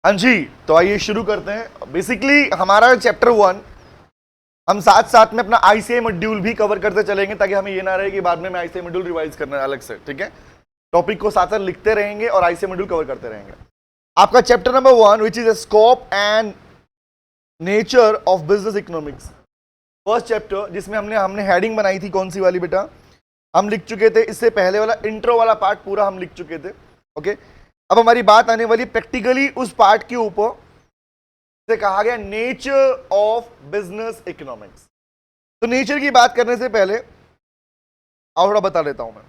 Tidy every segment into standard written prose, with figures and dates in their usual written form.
हाँ जी, तो आइए शुरू करते हैं। बेसिकली हमारा चैप्टर 1 हम साथ साथ में अपना आईसीआई मॉड्यूल भी कवर करते चलेंगे, ताकि हमें ये ना रहे कि बाद में मैं आईसीआई मॉड्यूल रिवाइज करना है अलग से। ठीक है, टॉपिक को साथ साथ लिखते रहेंगे और आईसीआई मॉड्यूल कवर करते रहेंगे। आपका chapter number 1 which is scope and nature of business economics, first chapter, जिसमें हमने हेडिंग बनाई थी। कौन सी वाली बेटा? हम लिख चुके थे इससे पहले वाला इंट्रो वाला पार्ट पूरा हम लिख चुके थे। ओके, अब हमारी बात आने वाली प्रैक्टिकली उस पार्ट के ऊपर से कहा गया नेचर ऑफ बिजनेस इकोनॉमिक्स। तो नेचर की बात करने से पहले और थोड़ा बता देता हूं मैं।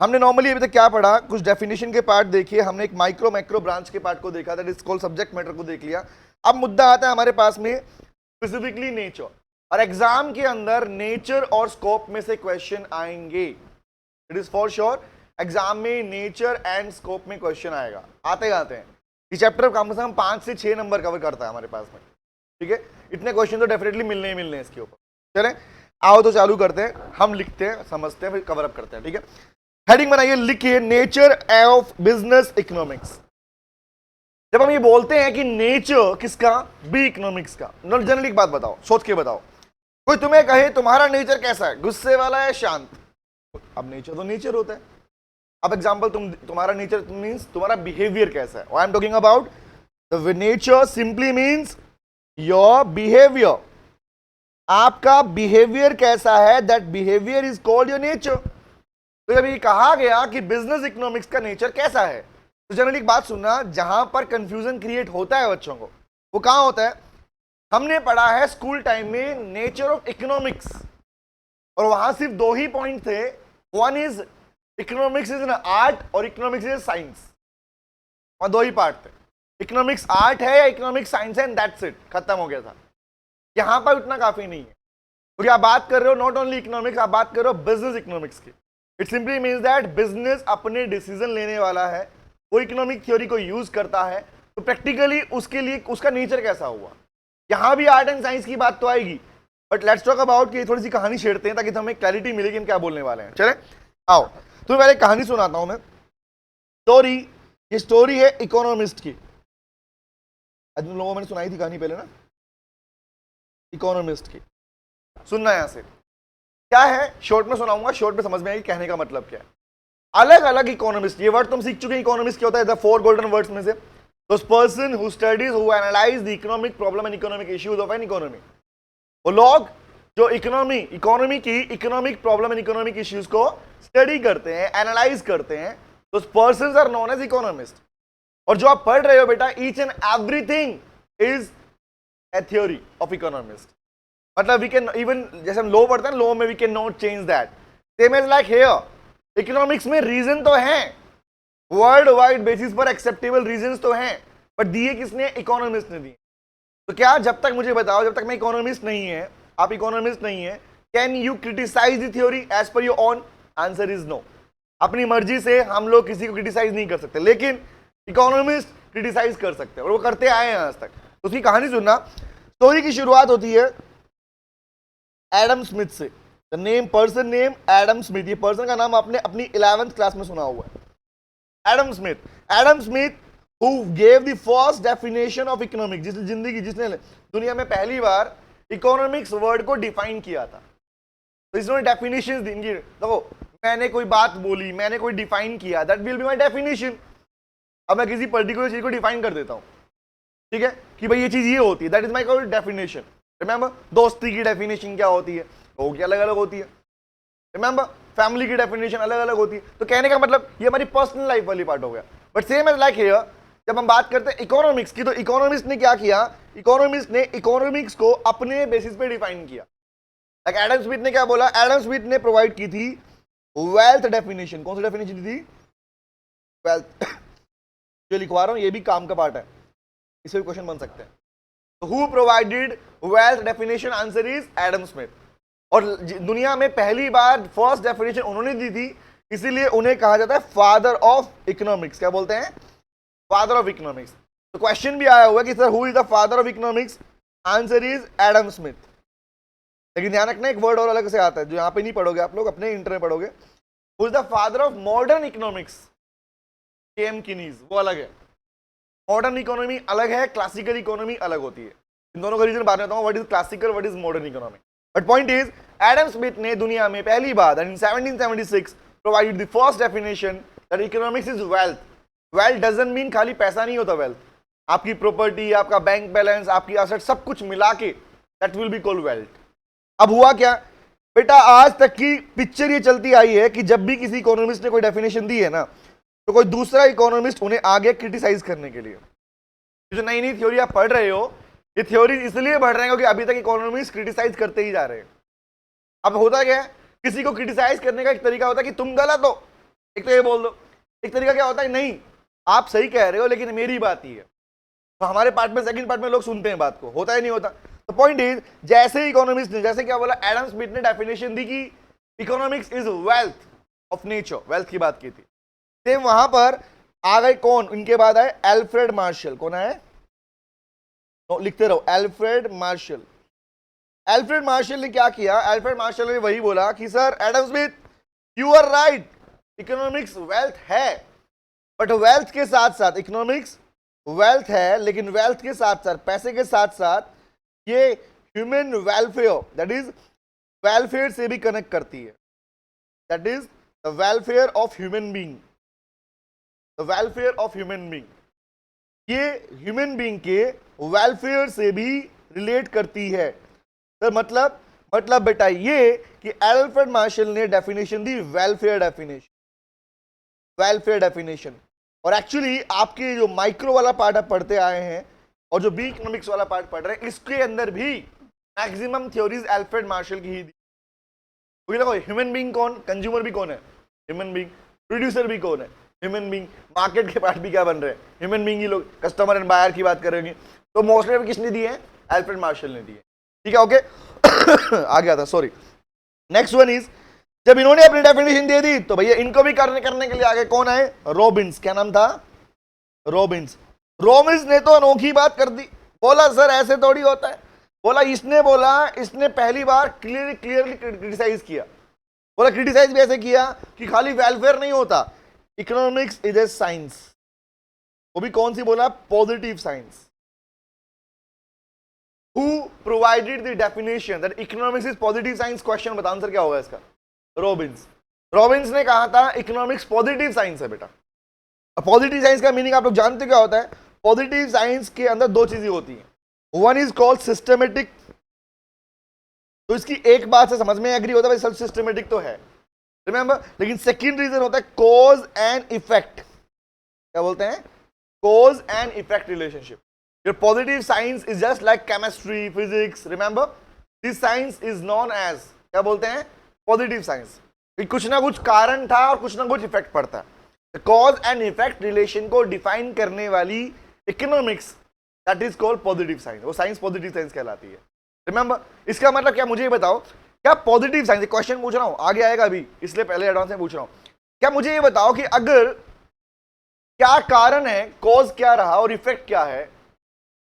हमने नॉर्मली अभी तक क्या पढ़ा, कुछ डेफिनेशन के पार्ट देखिए, हमने एक माइक्रो मैक्रो ब्रांच के पार्ट को देखा, that is called subject matter को देख लिया। अब मुद्दा आता है हमारे पास में स्पेसिफिकली नेचर, और एग्जाम के अंदर नेचर और स्कोप में से क्वेश्चन आएंगे। It is for sure exam में नेचर एंड स्कोप में क्वेश्चन आएगा, आते हैं। ये चैप्टर कम से कम 5 से 6 नंबर कवर करता है हमारे पास में। ठीक है, इतने क्वेश्चन तो डेफिनेटली मिलने ही मिलने हैं इसके ऊपर। चलें आओ तो चालू करते हैं, हम लिखते हैं, समझते हैं, फिर कवर अप करते हैं। ठीक है, हेडिंग बनाइए, लिखिए नेचर ऑफ बिजनेस इकोनॉमिक्स। जब हम ये बोलते हैं कि नेचर किसका, बी इकोनॉमिक्स का, जनरली एक बात बताओ, सोच के बताओ, कोई तुम्हें कहे तुम्हारा नेचर कैसा है, गुस्से वाला है, शांत? अब नेचर तो नेचर होता है। अब एग्जांपल, तुम्हारा नेचर मींस तुम्हारा बिहेवियर कैसा है। I am talking about the nature simply means your behaviour. आपका बिहेवियर कैसा है, that behaviour is called your nature. तो जब ये कहा गया कि बिजनेस इकोनॉमिक्स का नेचर कैसा है, तो जनरली एक बात सुनना, जहां पर कंफ्यूजन क्रिएट होता है बच्चों को, वो कहां होता है? हमने पढ़ा है स्कूल टाइम में नेचर ऑफ इकोनॉमिक्स, और वहां सिर्फ 2 ही पॉइंट थे। One is economics is an art और इकोनॉमिक्स इज साइंस, और 2 ही पार्ट थे। इकोनॉमिक्स आर्ट है या इकोनॉमिक्स साइंस है, एंड दैट्स इट, खत्म हो गया था। यहां पर उतना काफी नहीं है, क्योंकि आप बात कर रहे हो नॉट ओनली इकोनॉमिक्स, आप बात कर रहे हो बिजनेस इकोनॉमिक्स की। It simply means that business अपने डिसीजन लेने वाला है, वो इकोनॉमिक थ्योरी को यूज करता है, तो प्रैक्टिकली उसके लिए उसका नेचर कैसा हुआ। यहां भी आर्ट एंड साइंस की बात तो आएगी, बट लेट्स टॉक अबाउट कि थोड़ी सी कहानी छेड़ते हैं ताकि हमें क्लैरिटी मिलेगी हम क्या बोलने वाले हैं। चले आओ, तो पहले कहानी सुनाता हूं मैं। स्टोरी, ये स्टोरी है इकोनॉमिस्ट की। तुम लोगों मैंने सुनाई थी कहानी पहले ना, इकोनॉमिस्ट की। सुनना यहां से क्या है, शॉर्ट में सुनाऊंगा, शॉर्ट में समझ में आएगी कहने का मतलब क्या है। अलग अलग इकोनॉमिस्ट, ये वर्ड तुम सीख चुके हैं। इकोनॉमिस्ट क्या होता है? द 4 गोल्डन वर्ड्स में से those person who studies, who analyse the economic problem and economic issues of an economy. वो लोग जो इकोनॉमी की economic problem and economic issues को स्टडी करते हैं, एनालाइज करते हैं, those persons are known as economist. और जो आप पढ़ रहे हो बेटा, each and everything is a theory of economist. मतलब वी कैन इवन, जैसे हम लॉ पढ़ते हैं, लॉ में we can not change that. Same as like here, economics में रीजन तो हैं, वर्ल्ड वाइड बेसिस पर एक्सेप्टेबल रीजंस तो हैं, बट दिए किसने? इकोनॉमिस्ट ने दिए। तो क्या, जब तक मुझे बताओ, जब तक मैं इकोनॉमिस्ट नहीं है, आप इकोनॉमिस्ट नहीं है, can you criticise the theory as per your own? Answer is no. अपनी मर्जी से हम लोग किसी को क्रिटिसाइज नहीं कर सकते, लेकिन इकोनॉमिस्ट क्रिटिसाइज कर सकते हैं, और वो करते आए हैं आज तक। उसकी कहानी सुनना। स्टोरी की शुरुआत होती है एडम स्मिथ से। The name, person name Adam Smith. ये पर्सन का नाम आपने अपनी 11th क्लास में सुना हुआ है, Adam Smith. Adam Smith who gave the first definition of economics, जिसने दुनिया में पहली बार इकोनॉमिक्स वर्ड को डिफाइन किया था। तो इसने डेफिनेशंस दी। देखो, मैंने कोई बात बोली, मैंने कोई डिफाइन किया, that will be my definition. अब मैं किसी पर्टिकुलर चीज को डिफाइन कर देता हूं, ठीक है, कि भाई ये चीज ये होती है, that is my called definition. Remember, दोस्ती की डेफिनेशन क्या होती है, वो क्या अलग अलग होती है। रिमेंबर, फैमिली की डेफिनेशन अलग अलग होती है। तो कहने का मतलब ये हमारी पर्सनल लाइफ वाली पार्ट हो गया। But same as like here, जब हम बात करते हैं इकोनॉमिक्स की, तो इकोनॉमिस्ट ने क्या किया? इकोनॉमिस्ट ने इकोनॉमिक्स को अपने बेसिस पे डिफाइन किया। लाइक एडम स्मिथ ने क्या बोला? एडम स्मिथ ने प्रोवाइड की थी वेल्थ डेफिनेशन। कौन सी डेफिनेशन दी थी? वेल्थ। जो लिखवा रहा हूं ये भी काम का पार्ट है, इससे भी क्वेश्चन बन सकते हैं। तो who provided wealth definition? Answer is Adam Smith. और दुनिया में पहली बार फर्स्ट डेफिनेशन उन्होंने दी थी, इसीलिए उन्हें कहा जाता है फादर ऑफ इकोनॉमिक्स। क्या बोलते हैं? Father of economics. तो क्वेश्चन भी आया हुआ कि sir who is the father of economics? Answer is Adam Smith. लेकिन ध्यान रखना, एक वर्ड और अलग से आता है जो यहां पे नहीं पढ़ोगे आप लोग, अपने इंटर में पढ़ोगे। Who is the father of modern economics? केम किनीज, वो अलग है। मॉडर्न इकोनॉमी अलग है, क्लासिकल इकोनॉमी अलग होती है। इन दोनों का रीजन बाद में बताऊंगा, what is classical, what is modern economy. But point is, Adam Smith ने दुनिया में पहली बार इन 1776 provided the first definition that economics is wealth. Wealth doesn't mean खाली पैसा नहीं होता, वेल्थ आपकी प्रॉपर्टी, आपका बैंक बैलेंस, आपकी एसेट, सब कुछ मिला के that will be called wealth. अब हुआ क्या बेटा, आज तक की पिक्चर ये चलती आई है कि जब भी किसी इकोनॉमिस्ट ने कोई डेफिनेशन दी है ना, तो कोई दूसरा इकोनॉमिस्ट उन्हें आगे क्रिटिसाइज करने के लिए, जो नई नई थ्योरी आप पढ़ रहे हो, ये थ्योरी इसलिए बढ़ रहे हैं क्योंकि अभी तक इकोनॉमिस्ट क्रिटिसाइज करते ही जा रहे हैं। अब होता क्या है, किसी को क्रिटिसाइज करने का एक तरीका होता है कि तुम गलत हो, एक तो ये बोल दो। एक तरीका क्या होता है, नहीं आप सही कह रहे हो लेकिन मेरी बात ही है। तो हमारे पार्ट में, सेकंड पार्ट में लोग सुनते हैं बात को, होता ही नहीं होता। तो पॉइंट इज, जैसे इकोनॉमिस्ट ने, जैसे क्या बोला, एडम स्मिथ ने डेफिनेशन दी कि economics is wealth of nature, wealth की बात की थी। सेम वहां पर आ गए कौन, उनके बाद आए एल्फ्रेड मार्शल। कौन है, लिखते रहो, एल्फ्रेड मार्शल। एल्फ्रेड मार्शल ने क्या किया, एल्फ्रेड मार्शल ने वही बोला कि sir Adam Smith you are right, economics wealth है, बट वेल्थ के साथ साथ, इकोनॉमिक्स वेल्थ है लेकिन वेल्थ के साथ साथ, पैसे के साथ साथ, ये human welfare, that is welfare से भी कनेक्ट करती है। That is the welfare of human being, the welfare of human being, ये ह्यूमन बीइंग के वेलफेयर से भी रिलेट करती है। तो मतलब बेटा ये कि एल्फ्रेड मार्शल ने डेफिनेशन दी वेलफेयर डेफिनेशन, वेलफेयर डेफिनेशन। और एक्चुअली आपके जो माइक्रो वाला पार्ट आप पढ़ते आए हैं और जो बी इकोनॉमिक्स वाला पार्ट पढ़ रहे हैं, इसके अंदर भी मैक्सिमम थ्योरीज एल्फ्रेड मार्शल की ही दी। देखो ह्यूमन बीइंग कौन, कंज्यूमर भी कौन है, ह्यूमन बीइंग, प्रोड्यूसर भी कौन है, ह्यूमन बीइंग, मार्केट के पार्ट भी क्या बन रहे हैं, ह्यूमन बीइंग ही लोग, कस्टमर एंड बायर की बात करेंगे तो मोस्टली किसने दी है, एल्फ्रेड मार्शल ने दी है। ठीक है, ओके आ गया था, सॉरी। नेक्स्ट वन इज, जब इन्होंने अपनी डेफिनेशन दे दी तो भैया इनको भी करने के लिए आगे कौन आए, रॉबिन्स। क्या नाम था, रॉबिन्स। रॉबिन्स ने तो अनोखी बात कर दी, बोला सर ऐसे थोड़ी होता है। इसने पहली बार क्लियरली क्रिटिसाइज किया। बोला क्रिटिसाइज भी ऐसे किया कि खाली वेलफेयर नहीं होता, इकोनॉमिक्स इज ए साइंस। वो भी कौन सी बोला, positive science. Who provided the definition that economics is positive science? Question बता, आंसर क्या होगा इसका, रॉबिन्स। रॉबिन्स ने कहा था इकोनॉमिक्स पॉजिटिव साइंस है बेटा। पॉजिटिव साइंस का मीनिंग आप लोग जानते क्या होता है, पॉजिटिव साइंस के अंदर दो चीजें होती हैं, वन इज कॉल्ड सिस्टमेटिक, तो इसकी एक बात से समझ में एग्री होता है, सिस्टमेटिक तो है, रिमेंबर। लेकिन सेकेंड रीजन होता है कॉज एंड इफेक्ट। क्या बोलते हैं, cause and effect relationship. Your positive science is just like chemistry, physics. Remember, this science is known as, क्या बोलते हैं, positive science. कुछ ना कुछ कारण था और कुछ ना कुछ इफेक्ट पड़ता है। कॉज एंड इफेक्ट रिलेशन को डिफाइन करने वाली economics, that is called positive science. वो साइंस पॉजिटिव साइंस कहलाती है। रिमेंबर, इसका मतलब क्या, मुझे ये बताओ, क्या पॉजिटिव साइंस, क्वेश्चन पूछ रहा हूं, आगे आएगा अभी, इसलिए पहले एडवांस में पूछ रहा हूं। क्या मुझे ये बताओ कि अगर क्या कारण है, कॉज क्या रहा और इफेक्ट क्या है,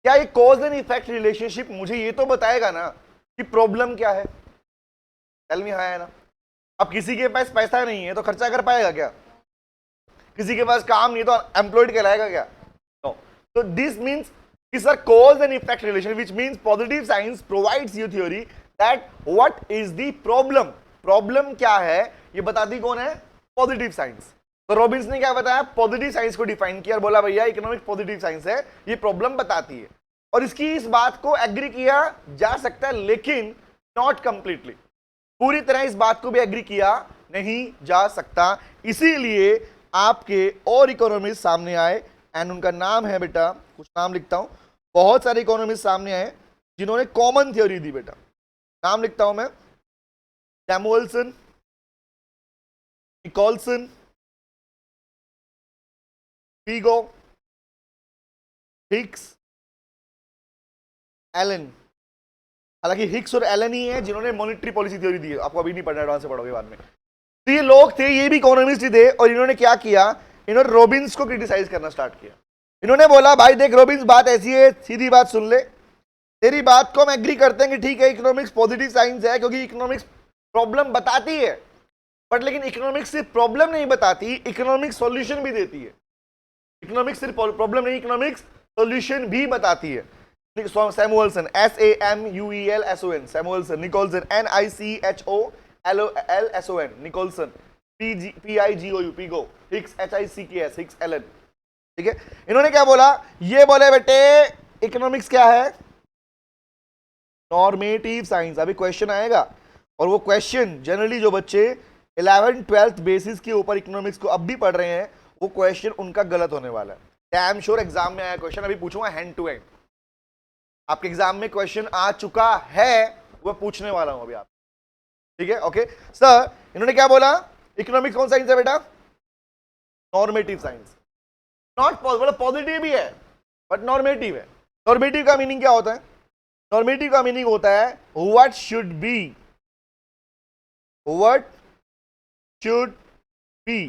क्या ये कॉज एंड इफेक्ट रिलेशनशिप मुझे ये तो बताएगा ना कि प्रॉब्लम क्या है। टेल मी, हाँ है ना। अब किसी के पास पैसा नहीं है तो खर्चा कर पाएगा क्या, किसी के पास काम नहीं है तो एम्प्लॉयड कहलाएगा क्या, नो। तो दिस मींस कि sir cause and effect relation, which means positive science provides you theory that what is the problem, problem क्या है ये बताती कौन है, पॉजिटिव साइंस। तो रॉबिन्स ने क्या बताया, पॉजिटिव साइंस को डिफाइन किया और बोला भैया इकोनॉमिक्स पॉजिटिव साइंस है, ये प्रॉब्लम बताती है। और इसकी इस बात को एग्री किया जा सकता है लेकिन नॉट कंप्लीटली, पूरी तरह इस बात को भी एग्री किया नहीं जा सकता। इसीलिए आपके और इकोनॉमिस्ट सामने आए एंड उनका नाम है बेटा, कुछ नाम लिखता हूं, बहुत सारे इकोनॉमिस्ट सामने आए जिन्होंने कॉमन थ्योरी दी बेटा। नाम लिखता हूं मैं, सैमुअलसन, निकोलसन, पीगो, हिक्स, एलन। हालांकि हिक्स और एलन ही है जिन्होंने मॉनेटरी पॉलिसी थ्योरी दी है, आपको अभी नहीं पढ़ना, एडवांस से पढ़ोगे बाद में। तो ये लोग थे, ये भी इकोनॉमिस्ट ही थे, और इन्होंने क्या किया, इन्होंने रॉबिन्स को क्रिटिसाइज करना स्टार्ट किया। इन्होंने बोला भाई देख रॉबिन्स, बात ऐसी है, सीधी बात सुन ले, तेरी बात को हम एग्री करते हैं कि ठीक है इकोनॉमिक्स पॉजिटिव साइंस है क्योंकि इकोनॉमिक्स प्रॉब्लम बताती है, बट लेकिन इकोनॉमिक्स सिर्फ प्रॉब्लम नहीं बताती, इकोनॉमिक्स सॉल्यूशन भी देती है। इकोनॉमिक्स सिर्फ प्रॉब्लम नहीं, इकोनॉमिक्स सॉल्यूशन भी बताती है। Samuelson, SAMUELSON, Samuelson, Nicolson, NICHOLLSON, Nicolson, PIGOU, Pigou, Hicks, HICKS, Hicks Elon. ठीक है, इन्होंने क्या बोला, ये बोले बेटे इकोनॉमिक्स क्या है, नॉर्मेटिव साइंस। अभी क्वेश्चन आएगा और वो क्वेश्चन जनरली जो बच्चे 11th 12th बेसिस के ऊपर इकोनॉमिक्स को अब भी पढ़ रहे हैं, वो क्वेश्चन उनका गलत होने वाला है। डैम श्योर एग्जाम में आया क्वेश्चन, अभी पूछूंगा हैंड टू हैंड। आपके एग्जाम में क्वेश्चन आ चुका है, वो पूछने वाला हूं अभी आप। ठीक है, ओके सर। इन्होंने क्या बोला, इकोनॉमिक्स कौन साइंस है बेटा, नॉर्मेटिव साइंस। नॉट पॉजिटिव भी है बट नॉर्मेटिव है। नॉर्मेटिव का मीनिंग क्या होता है, नॉर्मेटिव का मीनिंग होता है what should be, what should be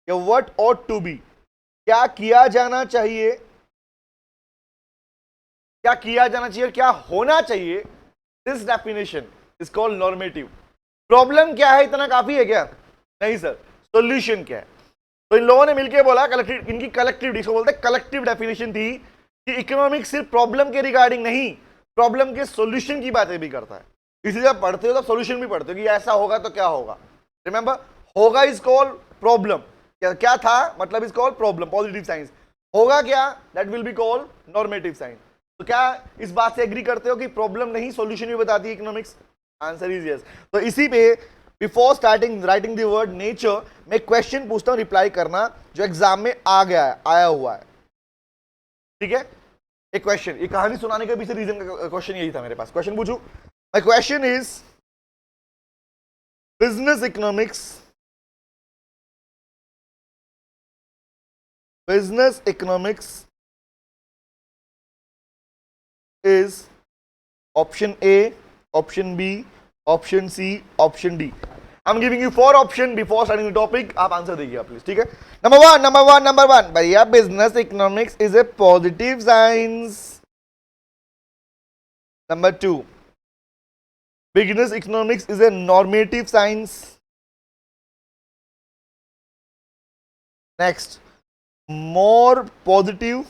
या व्हाट ऑट टू बी, क्या किया जाना चाहिए, क्या किया जाना चाहिए, क्या होना चाहिए। This definition is called normative. Problem क्या है, इतना काफी है क्या, नहीं सर, सॉल्यूशन क्या है। तो इन लोगों ने मिलकर बोला, कलेक्टिव, इनकी कलेक्टिव, इसको बोलते हैं कलेक्टिव डेफिनेशन थी कि इकोनॉमिक्स सिर्फ प्रॉब्लम के रिगार्डिंग नहीं, प्रॉब्लम के सॉल्यूशन की बातें भी करता है। इसी जब पढ़ते हो तो सॉल्यूशन भी पढ़ते हो कि ऐसा होगा तो क्या होगा। रिमेंबर, होगा इज कॉल्ड प्रॉब्लम, क्या था मतलब is called problem, positive science. होगा क्या, that will be called normative science. तो क्या इस बात से एग्री करते हो कि प्रॉब्लम नहीं सॉल्यूशन भी बताती है इकोनॉमिक्स? Answer is yes. तो इसी पे before starting writing the word nature, मैं क्वेश्चन पूछता हूं, रिप्लाई करना जो एग्जाम में आ गया है, आया हुआ है। ठीक है, एक क्वेश्चन, ये कहानी सुनाने के पीछे रीजन का क्वेश्चन यही था मेरे पास। क्वेश्चन पूछू, my question is business economics, business economics is option A, option B, option C, option D. I'm giving you 4 options before starting the topic. आप आंसर देखिए प्लीज। ठीक है, नंबर वन भैया, business economics is A positive science. Number 2, business economics is A normative science. Next, more positive,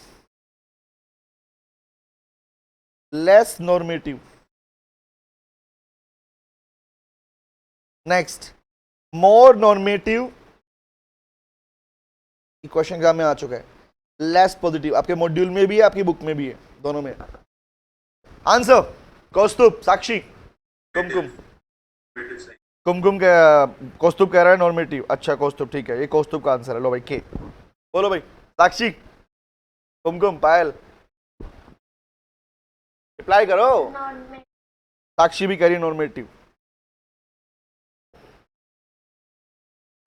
less normative. Next, more normative, question exam में आ चुका है, less positive, आपके module में भी है, आपकी बुक में भी है, दोनों में। आंसर, कौस्तुभ, साक्षी, कुमकुम, कुमकुम कौस्तुभ कह रहा है नॉर्मेटिव। अच्छा कौस्तुभ, ठीक है, ये कौस्तुभ का आंसर है। लो भाई के बोलो भाई, साक्षी, कुमकुम, पायल, रिप्लाई करो। साक्षी भी कह रही नॉर्मेटिव,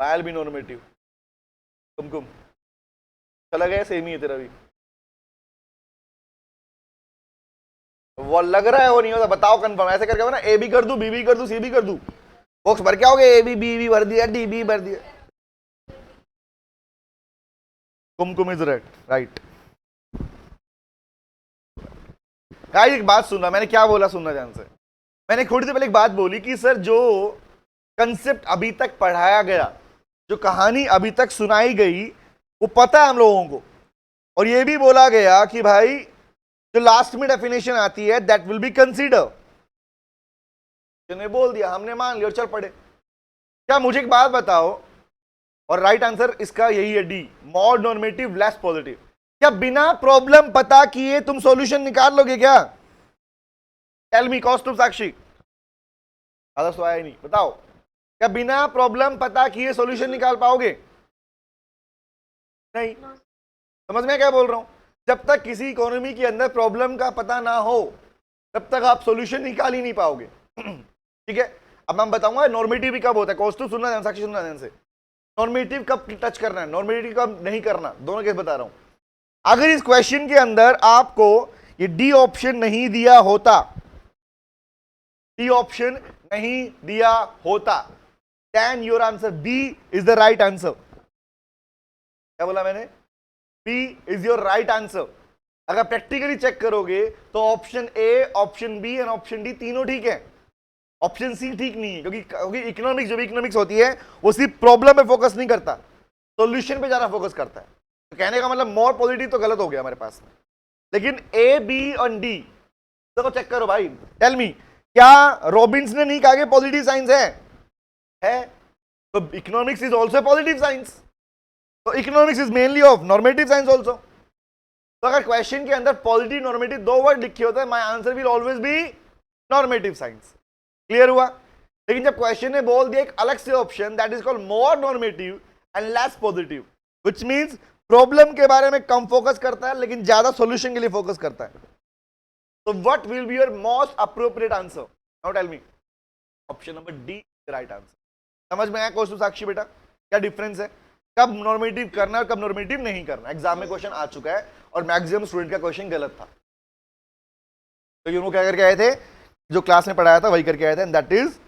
पायल भी नॉर्मेटिव, कुमकुम चला गया, सेम ही है तेरा भी। वो लग रहा है वो नहीं होता, बताओ कंफर्म। ऐसे करके ना, ए भी कर दूं, बी भी कर दूं, सी भी कर दूं, बॉक्स भर के आओगे, ए भी बी भी भर दिया, डी भी भर दिया। कुमकुम इज राइट। गाइस एक बात सुनना, मैंने क्या बोला सुनना ध्यान से। मैंने थोड़ी देर पहले एक बात बोली कि सर जो कंसेप्ट अभी तक पढ़ाया गया, जो कहानी अभी तक सुनाई गई, वो पता है हम लोगों को। और ये भी बोला गया कि भाई जो लास्ट में डेफिनेशन आती है दैट विल बी कंसीडर। बोल दिया, हमने मान लिया और चल पड़े। क्या मुझे एक बात बताओ, और राइट आंसर इसका यही है डी, मोर नॉर्मेटिव लेस पॉजिटिव। क्या बिना प्रॉब्लम पता किए तुम सॉल्यूशन निकाल लोगे क्या? टेल मी कौस्तुभ, साक्षी, आधा सो आया नहीं, बताओ क्या बिना प्रॉब्लम पता किए सॉल्यूशन निकाल पाओगे? नहीं। समझ में क्या बोल रहा हूं? जब तक किसी इकोनॉमी के अंदर प्रॉब्लम का पता ना हो तब तक आप सॉल्यूशन निकाल ही नहीं पाओगे। ठीक है, अब मैं बताऊंगा नॉर्मेटिव भी कब होता है। कौस्तुभ सुनना ध्यान, साक्षी सुनना ध्यान से। नॉर्मेटिव कब टच करना है, नॉर्मेटिव कब नहीं करना, दोनों केस बता रहा हूं। अगर इस क्वेश्चन के अंदर आपको ये डी ऑप्शन नहीं दिया होता, डी ऑप्शन नहीं दिया होता, then your answer B is the right answer. क्या बोला मैंने? B is your right answer. अगर प्रैक्टिकली चेक करोगे तो option A, option B and option D तीनों ठीक है, ऑप्शन सी ठीक नहीं है। क्योंकि इकोनॉमिक्स, जो भी इकोनॉमिक्स होती है वो सिर्फ प्रॉब्लम पे फोकस नहीं करता, सॉल्यूशन पे ज्यादा फोकस करता है। तो कहने का मतलब मोर पॉजिटिव तो गलत हो गया हमारे पास में। लेकिन ए बी और डी देखो, चेक करो भाई, टेल मी, क्या रॉबिन्स ने नहीं कहा कि पॉजिटिव साइंस है? तो economics is also positive science, तो economics is mainly of normative science also. तो अगर क्वेश्चन के अंदर पॉजिटिव नॉर्मेटिव दो वर्ड लिखे होते हैं, my answer will always be normative science. Clear हुआ? लेकिन जब क्वेश्चन ने बोल दिया एक अलग से option that is called more normative and less positive, which means problem के बारे में कम फोकस करता है लेकिन ज्यादा सॉल्यूशन के लिए फोकस करता है। तो what will be your most appropriate answer? Now tell me. Option number D right answer. समझ में आया क्वेश्चन साक्षी बेटा, क्या डिफरेंस है, कब नॉर्मेटिव करना है और कब नॉर्मेटिव नहीं करना? एग्जाम में क्वेश्चन आ चुका है और मैक्सिमम स्टूडेंट का क्वेश्चन गलत था, तो ये क्या करके आए थे, जो क्लास में पढ़ाया था वही करके आए थे, एंड दैट इज,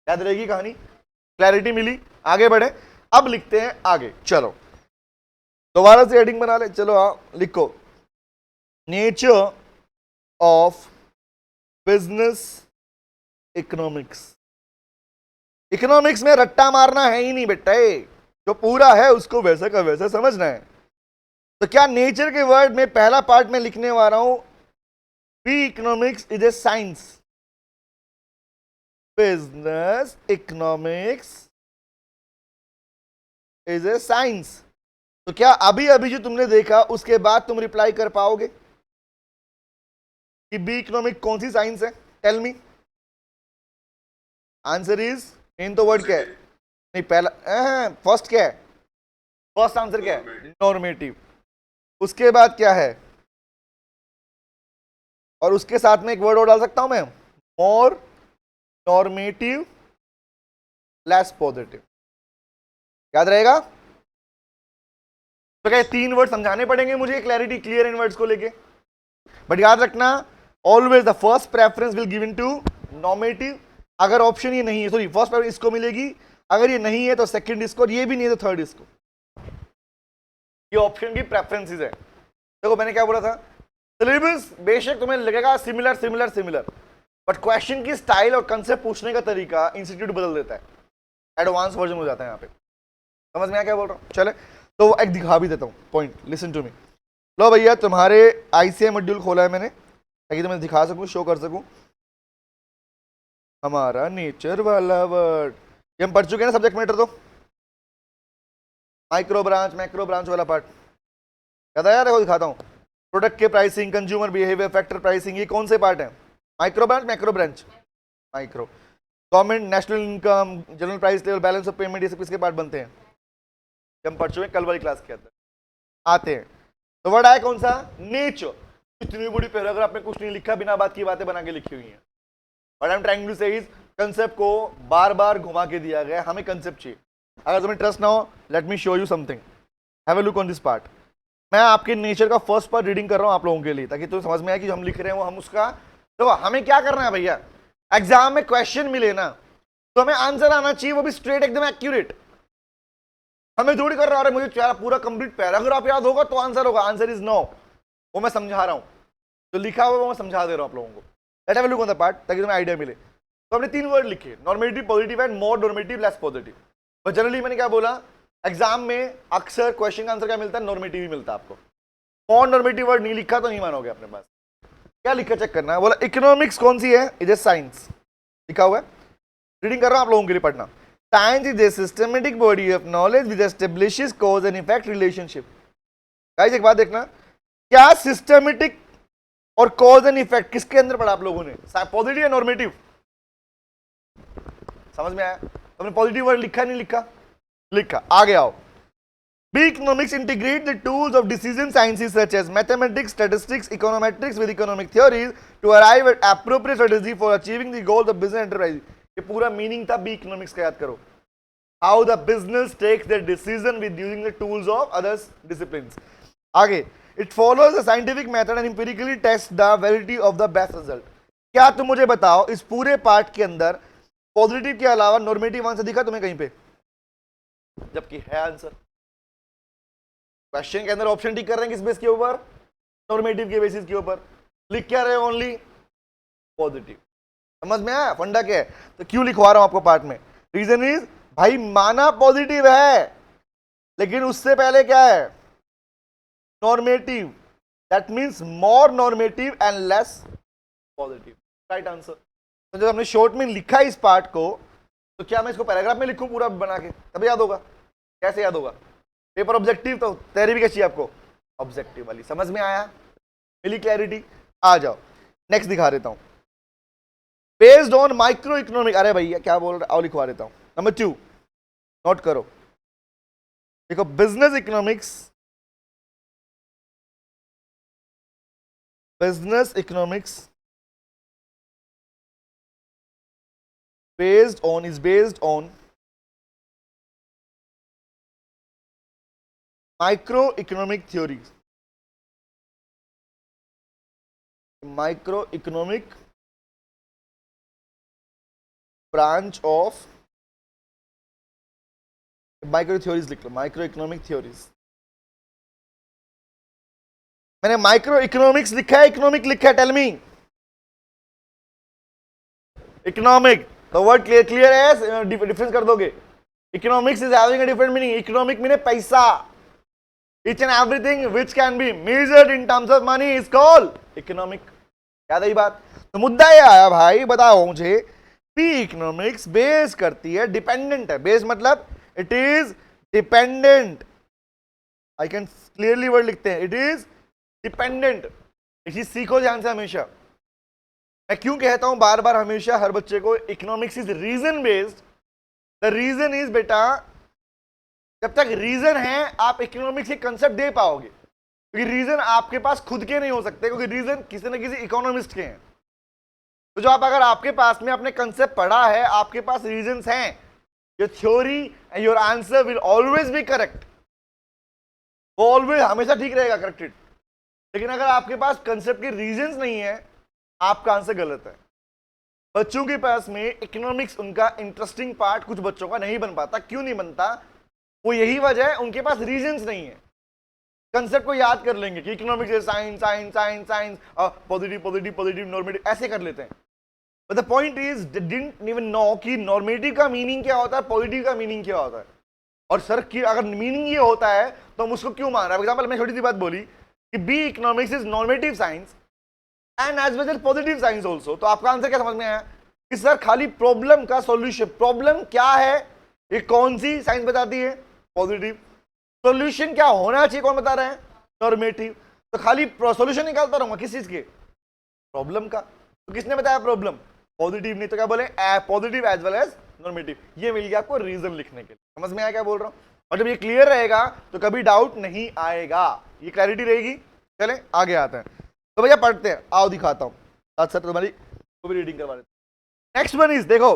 याद रहेगी कहानी, क्लैरिटी मिली, आगे बढ़े। अब लिखते हैं आगे, चलो दोबारा से हेडिंग बना ले, चलो हाँ लिखो, nature of business economics. Economics में रट्टा मारना है ही नहीं बेटा, जो पूरा है उसको वैसा का वैसा समझना है। तो क्या नेचर के वर्ड में पहला पार्ट में लिखने वाला हूं, B economics is a science, business economics is a science. तो क्या अभी अभी जो तुमने देखा उसके बाद तुम रिप्लाई कर पाओगे कि बी इकोनॉमिक कौन सी साइंस है? Tell me. Answer is, main तो वर्ड क्या है, नहीं पहला फर्स्ट क्या है, फर्स्ट आंसर क्या है, नॉर्मेटिव। उसके बाद क्या है, और उसके साथ में एक वर्ड और डाल सकता हूं मैं, मोर नॉर्मेटिव लेस पॉजिटिव। याद रहेगा? तो क्या तीन वर्ड समझाने पड़ेंगे मुझे, क्लैरिटी क्लियर इन वर्ड्स को लेके? बट याद रखना, always the first preference will given to normative. अगर ऑप्शन ये नहीं है, सॉरी फर्स्ट प्रेफरेंस इसको मिलेगी, अगर ये नहीं है तो सेकंड इसको, और ये भी नहीं है तो थर्ड इसको। ये ऑप्शन की प्रेफरेंसेस है। देखो मैंने क्या बोला था, सिलेबस बेशक तुम्हें लगेगा similar similar similar, but question की स्टाइल और कंसेप्ट पूछने का तरीका इंस्टीट्यूट बदल देता है, एडवांस वर्जन हो जाता है यहाँ पे। समझ में आ क्या बोल रहा हूँ? चले तो एक दिखा भी देता हूँ पॉइंट, लिसन टू मी। लो भैया, तुम्हारे आईसीआई मॉड्यूल खोला है मैंने ताकि तुम्हें दिखा सकूं, शो कर सकूं। हमारा नेचर वाला वर्ड ये हम पढ़ चुके हैं ना, सब्जेक्ट मैटर तो माइक्रो ब्रांच मैक्रो ब्रांच वाला पार्ट याद आया? देखो दिखाता हूँ, प्रोडक्ट के pricing, consumer behaviour, factor pricing, ये कौन से पार्ट हैं? Micro branch macro branch, micro. Government, national income, general price level, balance of payment, ये सब किसके पार्ट बनते हैं? हम पढ़ चुके कल वाली क्लास के अंदर आते हैं। तो वर्ड आया कौन सा? नेचर। इतनी बड़ी पैराग्राफ में कुछ नहीं लिखा, बिना बात की बातें बना के लिखी हुई हैं। What I am trying to say is, concept को बार बार घुमा के दिया गया, हमें कंसेप्ट चाहिए। अगर तुम्हें ट्रस्ट ना हो, let me show you something, have a look on this part. मैं आपके नेचर का फर्स्ट पार्ट रीडिंग कर रहा हूं आप लोगों के लिए, ताकि तुम्हें समझ में आए कि जो हम लिख रहे हैं वो हम उसका, तो हमें क्या करना है भैया, एग्जाम में क्वेश्चन मिले ना तो हमें आंसर आना चाहिए, वो भी स्ट्रेट एकदम एक्यूरेट। हमें थोड़ी कर रहा है मुझे पूरा कंप्लीट पैराग्राफ याद होगा तो आंसर होगा, आंसर इज नो। वो मैं समझा रहा हूं, जो लिखा हुआ वो मैं समझा दे रहा हूं आप लोगों को। Let have a look on the part ताकि तुम्हें आइडिया मिले। तो हमने तीन वर्ड लिखे, normative, positive and more normative less positive. But generally मैंने क्या बोला, एग्जाम में अक्सर क्वेश्चन का आंसर क्या मिलता है, नॉर्मेटिव ही मिलता है आपको। मोर नॉर्मेटिव वर्ड नहीं लिखा तो नहीं मानोगे अपने पास। क्या लिखा चेक करना है, बोला इकोनॉमिक्स कौन सी है, इज ए साइंस, लिखा हुआ है, रीडिंग कर रहा हूं आप लोगों के लिए पढ़ना। Science is a systematic body of knowledge which establishes cause and effect relationship. Guys एक बात देखना, क्या सिस्टमेटिक और कॉज एंड इफेक्ट किसके अंदर पढ़ा आप लोगों ने, पॉजिटिव या नॉर्मेटिव? समझ में आया? तुमने पॉजिटिव वर्ड लिखा नहीं लिखा? लिखा। आगे आओ। B economics integrate the tools of decision sciences such as mathematics, statistics, econometrics with economic theories to arrive at appropriate strategy for achieving the goals of business enterprise. ये पूरा मीनिंग था B economics का, याद करो। How the business takes their decision with using the tools of others disciplines. आगे, it follows the scientific method and empirically test the validity of the best result. क्या तुम मुझे बताओ, इस पूरे पार्ट के अंदर पॉजिटिव के अलावा नॉर्मेटिव आंसर दिखा तुम्हें कहीं पे? जबकि है आंसर। क्वेश्चन के अंदर ऑप्शन टिक कर रहे हैं किस बेस के ऊपर? नॉर्मेटिव के बेसिस के ऊपर। लिख क्या रहे हो? Only positive. समझ में आया फंडा क्या है? तो क्यों लिखवा रहा हूं आपको पार्ट में? रीजन इज, भाई माना पॉजिटिव है लेकिन उससे पहले क्या है, normative, that means more normative and less positive. Right answer. तो जब हमने शॉर्ट में लिखा इस पार्ट को, तो क्या मैं इसको पैराग्राफ में लिखूं पूरा बना के, तब याद होगा? कैसे याद होगा? पेपर ऑब्जेक्टिव, तो तैयारी भी कैसी है आपको? ऑब्जेक्टिव वाली। समझ में आया? मिली क्लैरिटी? आ जाओ नेक्स्ट दिखा देता हूं। बेस्ड ऑन माइक्रो इकोनॉमिक, अरे भैया क्या बोल रहा, आओ लिखवा देता हूं। नंबर 2 नोट करो, देखो business economics, business economics based on is based on microeconomic theories, microeconomic branch of micro theories लिख लो, माइक्रोइकोनॉमिक थ्योरीज। मैंने माइक्रो इकोनॉमिक्स लिखा है, इकोनॉमिक लिखा है? Tell me. इकोनॉमिक, तो वर्ड क्लियर है, डिफरेंस कर दोगे। Economics is having a different meaning. Economic mean पैसा, each and everything which can be measured in terms of money is called economic। याद है ये बात? तो मुद्दा ये आया भाई, बताओ मुझे, पी इकोनॉमिक्स बेस करती है, डिपेंडेंट है। बेस मतलब it is dependent, I can clearly word लिखते हैं, इट इज डिपेंडेंट। इसी सीखो ध्यान से हमेशा। मैं क्यों कहता हूं बार बार हमेशा हर बच्चे को, economics is reason based. The reason is, बेटा जब तक रीजन है आप इकोनॉमिक्स के कंसेप्ट दे पाओगे, क्योंकि रीजन आपके पास खुद के नहीं हो सकते, क्योंकि रीजन किसी न किसी इकोनॉमिस्ट के हैं। तो जो आप, अगर आपके पास में आपने कंसेप्ट पढ़ा है, आपके पास रीजंस हैं, your theory and your answer will always be correct. वो ऑलवेज हमेशा ठीक रहेगा, करेक्टेड। लेकिन अगर आपके पास कंसेप्ट के रीजंस नहीं है, आपका आंसर गलत है। बच्चों के पास में इकोनॉमिक्स उनका इंटरेस्टिंग पार्ट कुछ बच्चों का नहीं बन पाता। क्यों नहीं बनता? वो यही वजह है, उनके पास रीजंस नहीं है। कंसेप्ट को याद कर लेंगे कि economics is science, science, science, science, positive, positive, positive, normative, ऐसे कर लेते हैं। But the point is didn't even know कि नॉर्मेटिव का मीनिंग क्या होता है, पॉजिटिव का मीनिंग क्या होता है। और सर की अगर मीनिंग ये होता है तो हम उसको क्यों मान रहे हैं? एग्जांपल, मैं छोटी सी बात बोली कि B economics is normative science and as well as positive science also, तो आपका आंसर क्या समझ में आया? कि सर खाली प्रॉब्लम का सॉल्यूशन, प्रॉब्लम क्या है ये कौन सी साइंस बताती है? पॉजिटिव। सॉल्यूशन क्या होना चाहिए कौन बता रहा है? नॉर्मेटिव। तो खाली सॉल्यूशन निकालता रहूंगा किस चीज के? प्रॉब्लम का। तो किसने बताया प्रॉब्लम? पॉजिटिव। नहीं तो क्या बोले? Positive as well as normative. ये मिल गया आपको रीजन लिखने के लिए। समझ में आया क्या बोल रहा हूं? और जब ये क्लियर रहेगा तो कभी डाउट नहीं आएगा, ये क्लैरिटी रहेगी। चले आगे आते हैं। तो भैया पढ़ते हैं, आओ दिखाता हूं साथ साथ तुम्हारी वो भी रीडिंग करवा देते। नेक्स्ट वन इज, देखो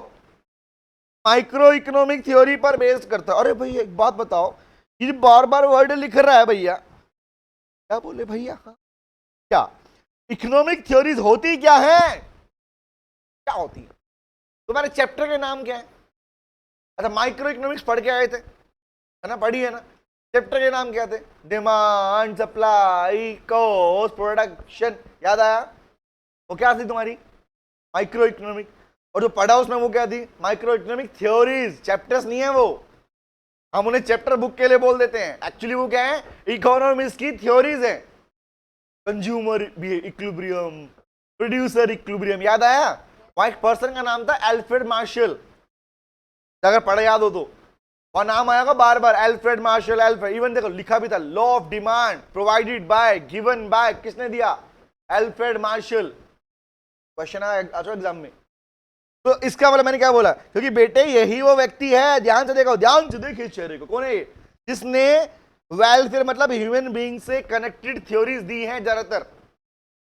माइक्रो इकोनॉमिक थ्योरी पर बेस्ड करता है। अरे भैया एक बात बताओ, ये बार बार वर्ड लिख रहा है भैया, क्या बोले भैया? क्या इकोनॉमिक थ्योरीज होती क्या है? क्या होती है? तुम्हारे चैप्टर के नाम क्या है? अच्छा माइक्रो इकोनॉमिक्स पढ़ के आए थे, है ना? पढ़ी है ना? चैप्टर के नाम क्या थे? Demand, supply, cost, production. याद आया? वो क्या थी तुम्हारी? Micro economic. और जो पढ़ा उसमें वो क्या थी? Micro economic theories. चैप्टर्स नहीं है वो, हम उन्हें चैप्टर बुक के लिए बोल देते हैं, एक्चुअली वो क्या है? इकोनॉमिक्स की थ्योरीज है। Consumer equilibrium, producer equilibrium. याद आया? वहां एक पर्सन का नाम था अल्फ्रेड मार्शल, अगर पढ़ा याद हो तो वह नाम आएगा बार बार, अल्फ्रेड मार्शल। अल्फ्रेड, इवन देखो लिखा भी था, law of demand provided by, given by, किसने दिया? Alfred Marshall. क्वेश्चन आया अच्छा एग्जाम में। तो इसका मतलब मैंने क्या बोला? क्योंकि बेटे यही वो व्यक्ति है, ध्यान से देखो, ध्यान से देखिए चेहरे को, कौन है ये? जिसने वेलफेयर मतलब ह्यूमन बीइंग से कनेक्टेड थ्योरीज दी हैं ज्यादातर।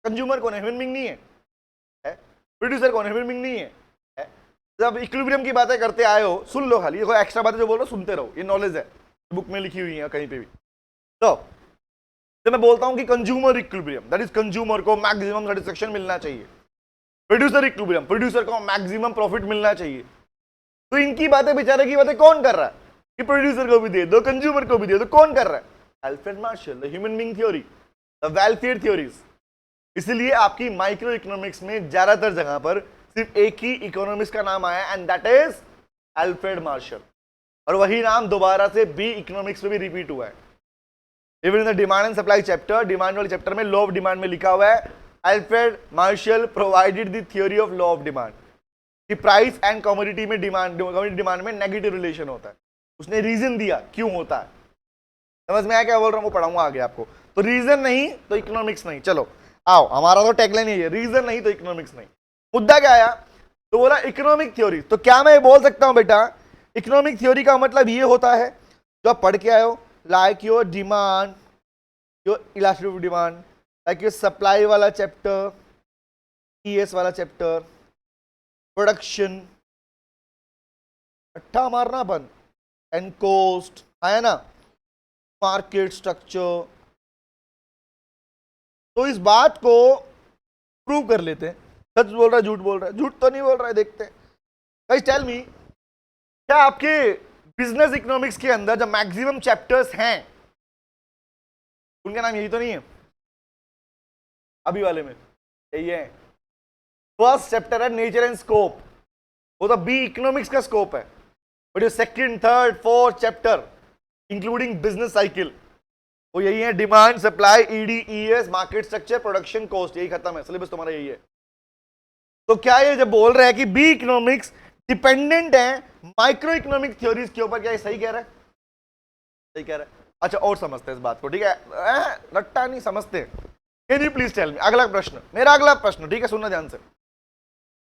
कंज्यूमर कौन है? ह्यूमन बीइंग नहीं है। प्रोड्यूसर कौन है? ह्यूमन बीइंग नहीं है। जब इक्विलिब्रियम की बातें करते आए हो, सुन लो, खाली देखो एक्स्ट्रा बातें जो बोल रहा हूं सुनते रहो, ये नॉलेज है, बुक में लिखी हुई है कहीं पे भी। तो जब मैं बोलता हूं कि consumer equilibrium, that is consumer को मैक्सिमम सेटिस्फेक्शन मिलना चाहिए। प्रोड्यूसर इक्विलिब्रियम, प्रोड्यूसर को मैक्सिमम प्रॉफिट मिलना चाहिए। तो इनकी बातें, बेचारे की बातें कौन कर रहा है? कि प्रोड्यूसर को भी दे दो, कंज्यूमर को भी दे दो, कौन कर रहा है? Alfred Marshall, the human being theory, the welfare theories. इसलिए आपकी माइक्रो इकोनॉमिक्स में ज्यादातर जगह पर सिर्फ एक ही इकोनॉमिक्स का नाम आया, and that is Alfred Marshall. और वही नाम दोबारा से बी इकोनॉमिक्स में भी रिपीट हुआ है। Even in the demand and supply chapter, demand वाले चैप्टर में लॉ ऑफ डिमांड में लिखा हुआ है, Alfred Marshall provided the theory of law of demand कि प्राइस एंड कमोडिटी में कमोडिटी डिमांड में नेगेटिव रिलेशन होता है। उसने रीजन दिया क्यों होता है। समझ में आया क्या बोल रहा हूँ, वो पढ़ाऊंगा आगे आपको। तो रीजन नहीं तो इकोनॉमिक्स नहीं। चलो आओ, हमारा तो टैगलाइन यही है, रीजन नहीं तो इकोनॉमिक्स नहीं। मुद्दा क्या आया, तो बोला इकोनॉमिक थ्योरी। तो क्या मैं बोल सकता हूं बेटा इकोनॉमिक थ्योरी का मतलब ये होता है जो आप पढ़ के आए हो, like your demand, your elasticity of demand, like your supply वाला चैप्टर, ईएस वाला चैप्टर, प्रोडक्शन, अट्ठा मारना बंद, एंड कॉस्ट है ना, मार्केट स्ट्रक्चर। तो इस बात को प्रूव कर लेते हैं, सच बोल रहा है झूठ बोल रहा है, झूठ तो नहीं बोल रहा है, देखते हैं। गाइस टेल मी, क्या आपके बिजनेस इकोनॉमिक्स के अंदर जो मैक्सिमम चैप्टर्स हैं उनका नाम यही तो नहीं है अभी वाले में? यही है। फर्स्ट चैप्टर है नेचर एंड स्कोप, वो तो बी इकोनॉमिक्स का स्कोप है। बट ये second, third, fourth chapter including business cycle वो यही है, demand, supply, ED, ES, market structure, production, cost, यही खत्म है, सिलेबस तुम्हारा यही है। तो क्या ये जब बोल रहे हैं कि बी इकोनॉमिक्स डिपेंडेंट है माइक्रो इकोनॉमिक थ्योरीज के ऊपर, क्या ये सही कह रहा है? सही कह रहा है। अच्छा और समझते हैं इस बात को, ठीक है, रट्टा नहीं समझते। Can you please tell me, अगला प्रश्न, मेरा अगला प्रश्न, ठीक है, सुनना ध्यान से।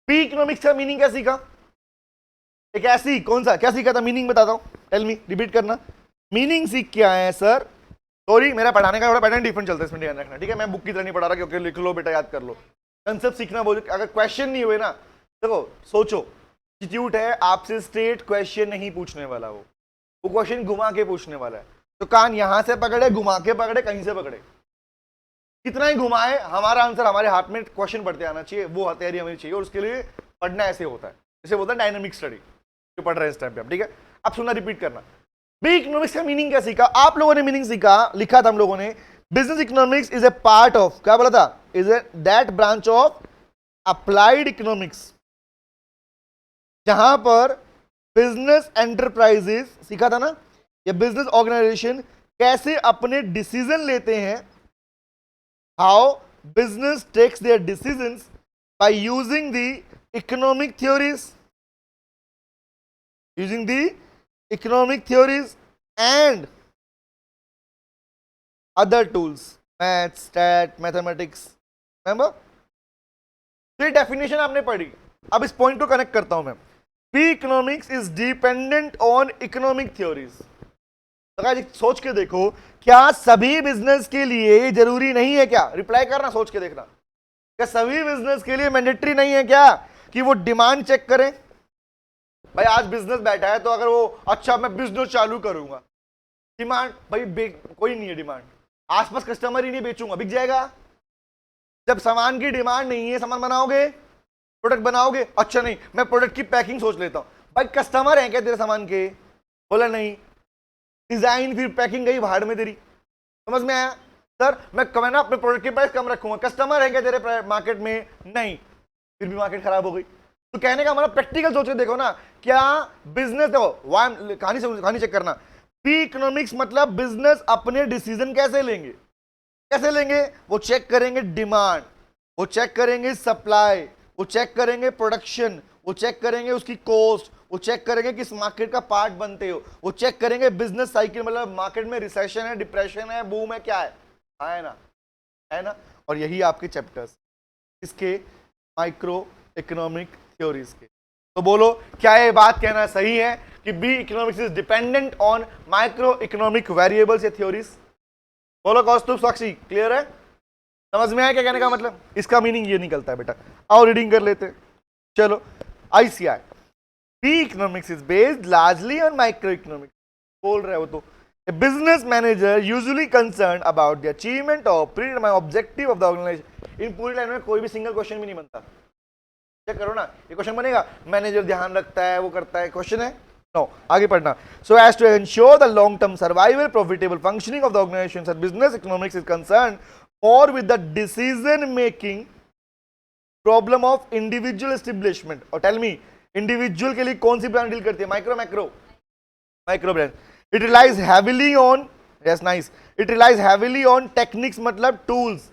बी इकोनॉमिक्स का मीनिंग क्या सीखा? एक ऐसी कौन सा क्या सीखा था, मीनिंग बताता हूं, टेल मी, रिपीट करना। मीनिंग सीख के आए हैं सर, सॉरी मेरा पढ़ाने का थोड़ा पैटर्न डिफरेंट चलता है, इसमें ध्यान रखना, ठीक है। मैं बुक की तरह नहीं पढ़ा रहा क्योंकि लिख लो बेटा, याद कर लो, कंसेप्ट सीखना बहुत। अगर क्वेश्चन नहीं हुए ना, देखो सोचो, इंस्टीट्यूट है, आपसे स्ट्रेट क्वेश्चन नहीं पूछने वाला, वो क्वेश्चन घुमा के पूछने वाला है। तो कान यहां से पकड़े, घुमा के पकड़े, कहीं से पकड़े, कितना ही घुमाए, हमारा आंसर हमारे हाथ में क्वेश्चन पढ़ते आना चाहिए, वो तैयारी हमें चाहिए। और उसके लिए पढ़ना ऐसे होता है, इसे बोलता है डायनामिक स्टडी, जो पढ़ रहे हैं इस टाइम पे आप, ठीक है। अब सुनना, रिपीट करना। बी इकोनॉमिक्स का मीनिंग क्या सीखा आप लोगों ने? मीनिंग सीखा, लिखा था हम लोगों ने, business economics is A part of, क्या बोला था, is a that branch of applied economics जहां पर बिजनेस एंटरप्राइजेस, सीखा था ना, ये बिजनेस ऑर्गेनाइजेशन कैसे अपने डिसीजन लेते हैं, how business takes their decisions by using the economic theories, using the economic theories and other tools, maths, stat, mathematics, remember? तो ये डेफिनेशन आपने पढ़ी। अब इस पॉइंट को कनेक्ट करता हूं मैं। B economics is dependent on economic theories. सोच के देखो, क्या सभी बिजनेस के लिए जरूरी नहीं है क्या? रिप्लाई करना, सोच के देखना, क्या सभी बिजनेस के लिए मैंडेटरी नहीं है क्या कि वो डिमांड चेक करें? भाई आज बिजनेस बैठा है तो अगर वो, अच्छा मैं बिजनेस चालू करूंगा, डिमांड भाई कोई नहीं है डिमांड, आसपास कस्टमर ही नहीं, बेचूंगा, बिक जाएगा। जब सामान की डिमांड नहीं है, सामान बनाओगे, प्रोडक्ट बनाओगे, अच्छा नहीं मैं प्रोडक्ट की पैकिंग सोच लेता हूं, भाई कस्टमर है क्या तेरे सामान के? बोला नहीं, डिजाइन फिर पैकिंग गई भाड़ में तेरी। समझ में आया? सर मैं ना अपने प्रोडक्ट के प्राइस कम रखूंगा, कस्टमर है क्या तेरे मार्केट में? नहीं, फिर भी मार्केट खराब हो गई। तो कहने का मतलब प्रैक्टिकल सोच के देखो ना, क्या बिजनेस, देखो कहानी चेक करना। बी इकोनॉमिक्स मतलब बिजनेस अपने डिसीजन कैसे लेंगे, कैसे लेंगे? वो चेक करेंगे डिमांड, वो चेक करेंगे सप्लाई, वो चेक करेंगे प्रोडक्शन, वो चेक करेंगे उसकी कॉस्ट, वो चेक करेंगे किस मार्केट का पार्ट बनते हो, वो चेक करेंगे बिजनेस साइकिल, मतलब मार्केट में रिसेशन है, डिप्रेशन है, बूम है, क्या है ना, है ना। और यही आपके चैप्टर्स इसके माइक्रो इकोनॉमिक थ्योरीज के। तो बोलो, क्या ये बात कहना सही है कि B economics is dependent on micro economic variables या थ्योरीज? बोलो कौस्तुभ, साक्षी, क्लियर है? समझ में आया क्या कहने का मतलब? इसका मीनिंग ये निकलता है बेटा। आओ रीडिंग कर लेते हैं, चलो। ICI, B economics is based largely on micro economics, बोल रहे हो तो। A business manager usually concerned about the achievement of predetermined objective of the organization। इन पूरी लाइन में कोई भी सिंगल क्वेश्चन भी नहीं बनता, चेक करो ना, ये क्वेश्चन बनेगा मैनेजर ध्यान रखता है, वो करता है, क्वेश्चन है नो। आगे पढ़ना। So as to ensure the long term survival profitable functioning of the organisation, business economics is concern और with the decision making problem of individual establishment. और टेल मी, इंडिविजुअल के लिए कौन सी ब्रांच डील करती है? Micro, macro? Micro branch. It relies heavily on Yes, nice. It relies heavily on techniques, मतलब tools,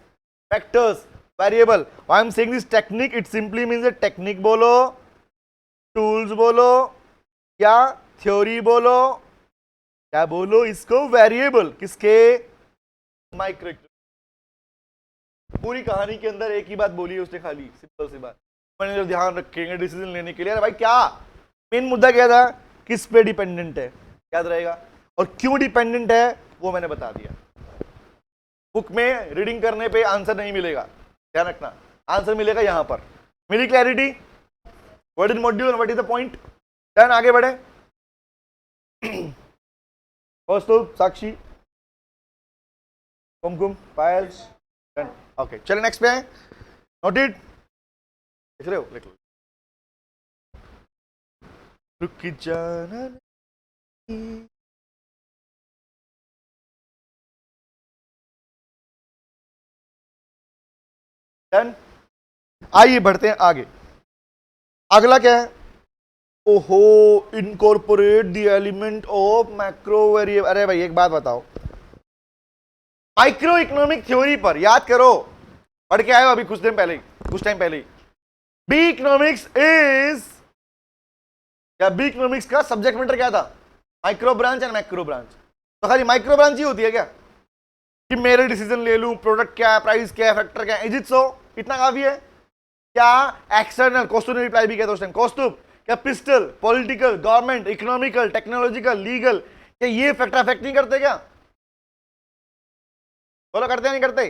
factors, variable. Why I'm saying this technique? It simply means a technique बोलो, tools बोलो, या theory बोलो, क्या बोलो इसको? Variable. किसके? Micro. पूरी कहानी के अंदर एक ही बात बोली है उसने, खाली सिंपल सी बात, मैंने जो ध्यान रखेंगे डिसीजन लेने के लिए। अरे भाई क्या मेन मुद्दा क्या था? किस पे डिपेंडेंट है, याद रहेगा, और क्यों डिपेंडेंट है वो मैंने बता दिया। बुक में रीडिंग करने पे आंसर नहीं मिलेगा, ध्यान रखना, आंसर मिलेगा यहां पर। मिली clarity? What is module and what is the point? Done, आगे बढ़े। कौस्तुभ, साक्षी, कुमकुम, पायल, डन। ओके, चलो नेक्स्ट पे आए। नोटेड? लिख रहे हो? लिख लो। रुक जाना नहीं। डन, आइए बढ़ते हैं आगे। अगला क्या है? ओहो, incorporate the element of macro variable. अरे भाई एक बात बताओ, माइक्रो इकोनॉमिक थ्योरी पर याद करो, पढ़ के आए हो अभी कुछ दिन पहले, कुछ टाइम पहले। बी इकोनॉमिक्स इज, या बी इकोनॉमिक्स का सब्जेक्ट मैटर क्या था? Micro branch and macro branch. तो खाली माइक्रो ब्रांच ही होती है क्या कि मेरे डिसीजन ले लूं, प्रोडक्ट क्या है, प्राइस क्या है, फैक्टर क्या है, इज इट सो? इतना काफी है क्या? एक्सटर्नल, कौस्तुभ ने रिप्लाई भी किया था उस टाइम, कौस्तुभ क्या pistol, political, government, economical, technological, legal, क्या ये फैक्टर अफेक्ट नहीं करते क्या? बोलो करते हैं नहीं करते?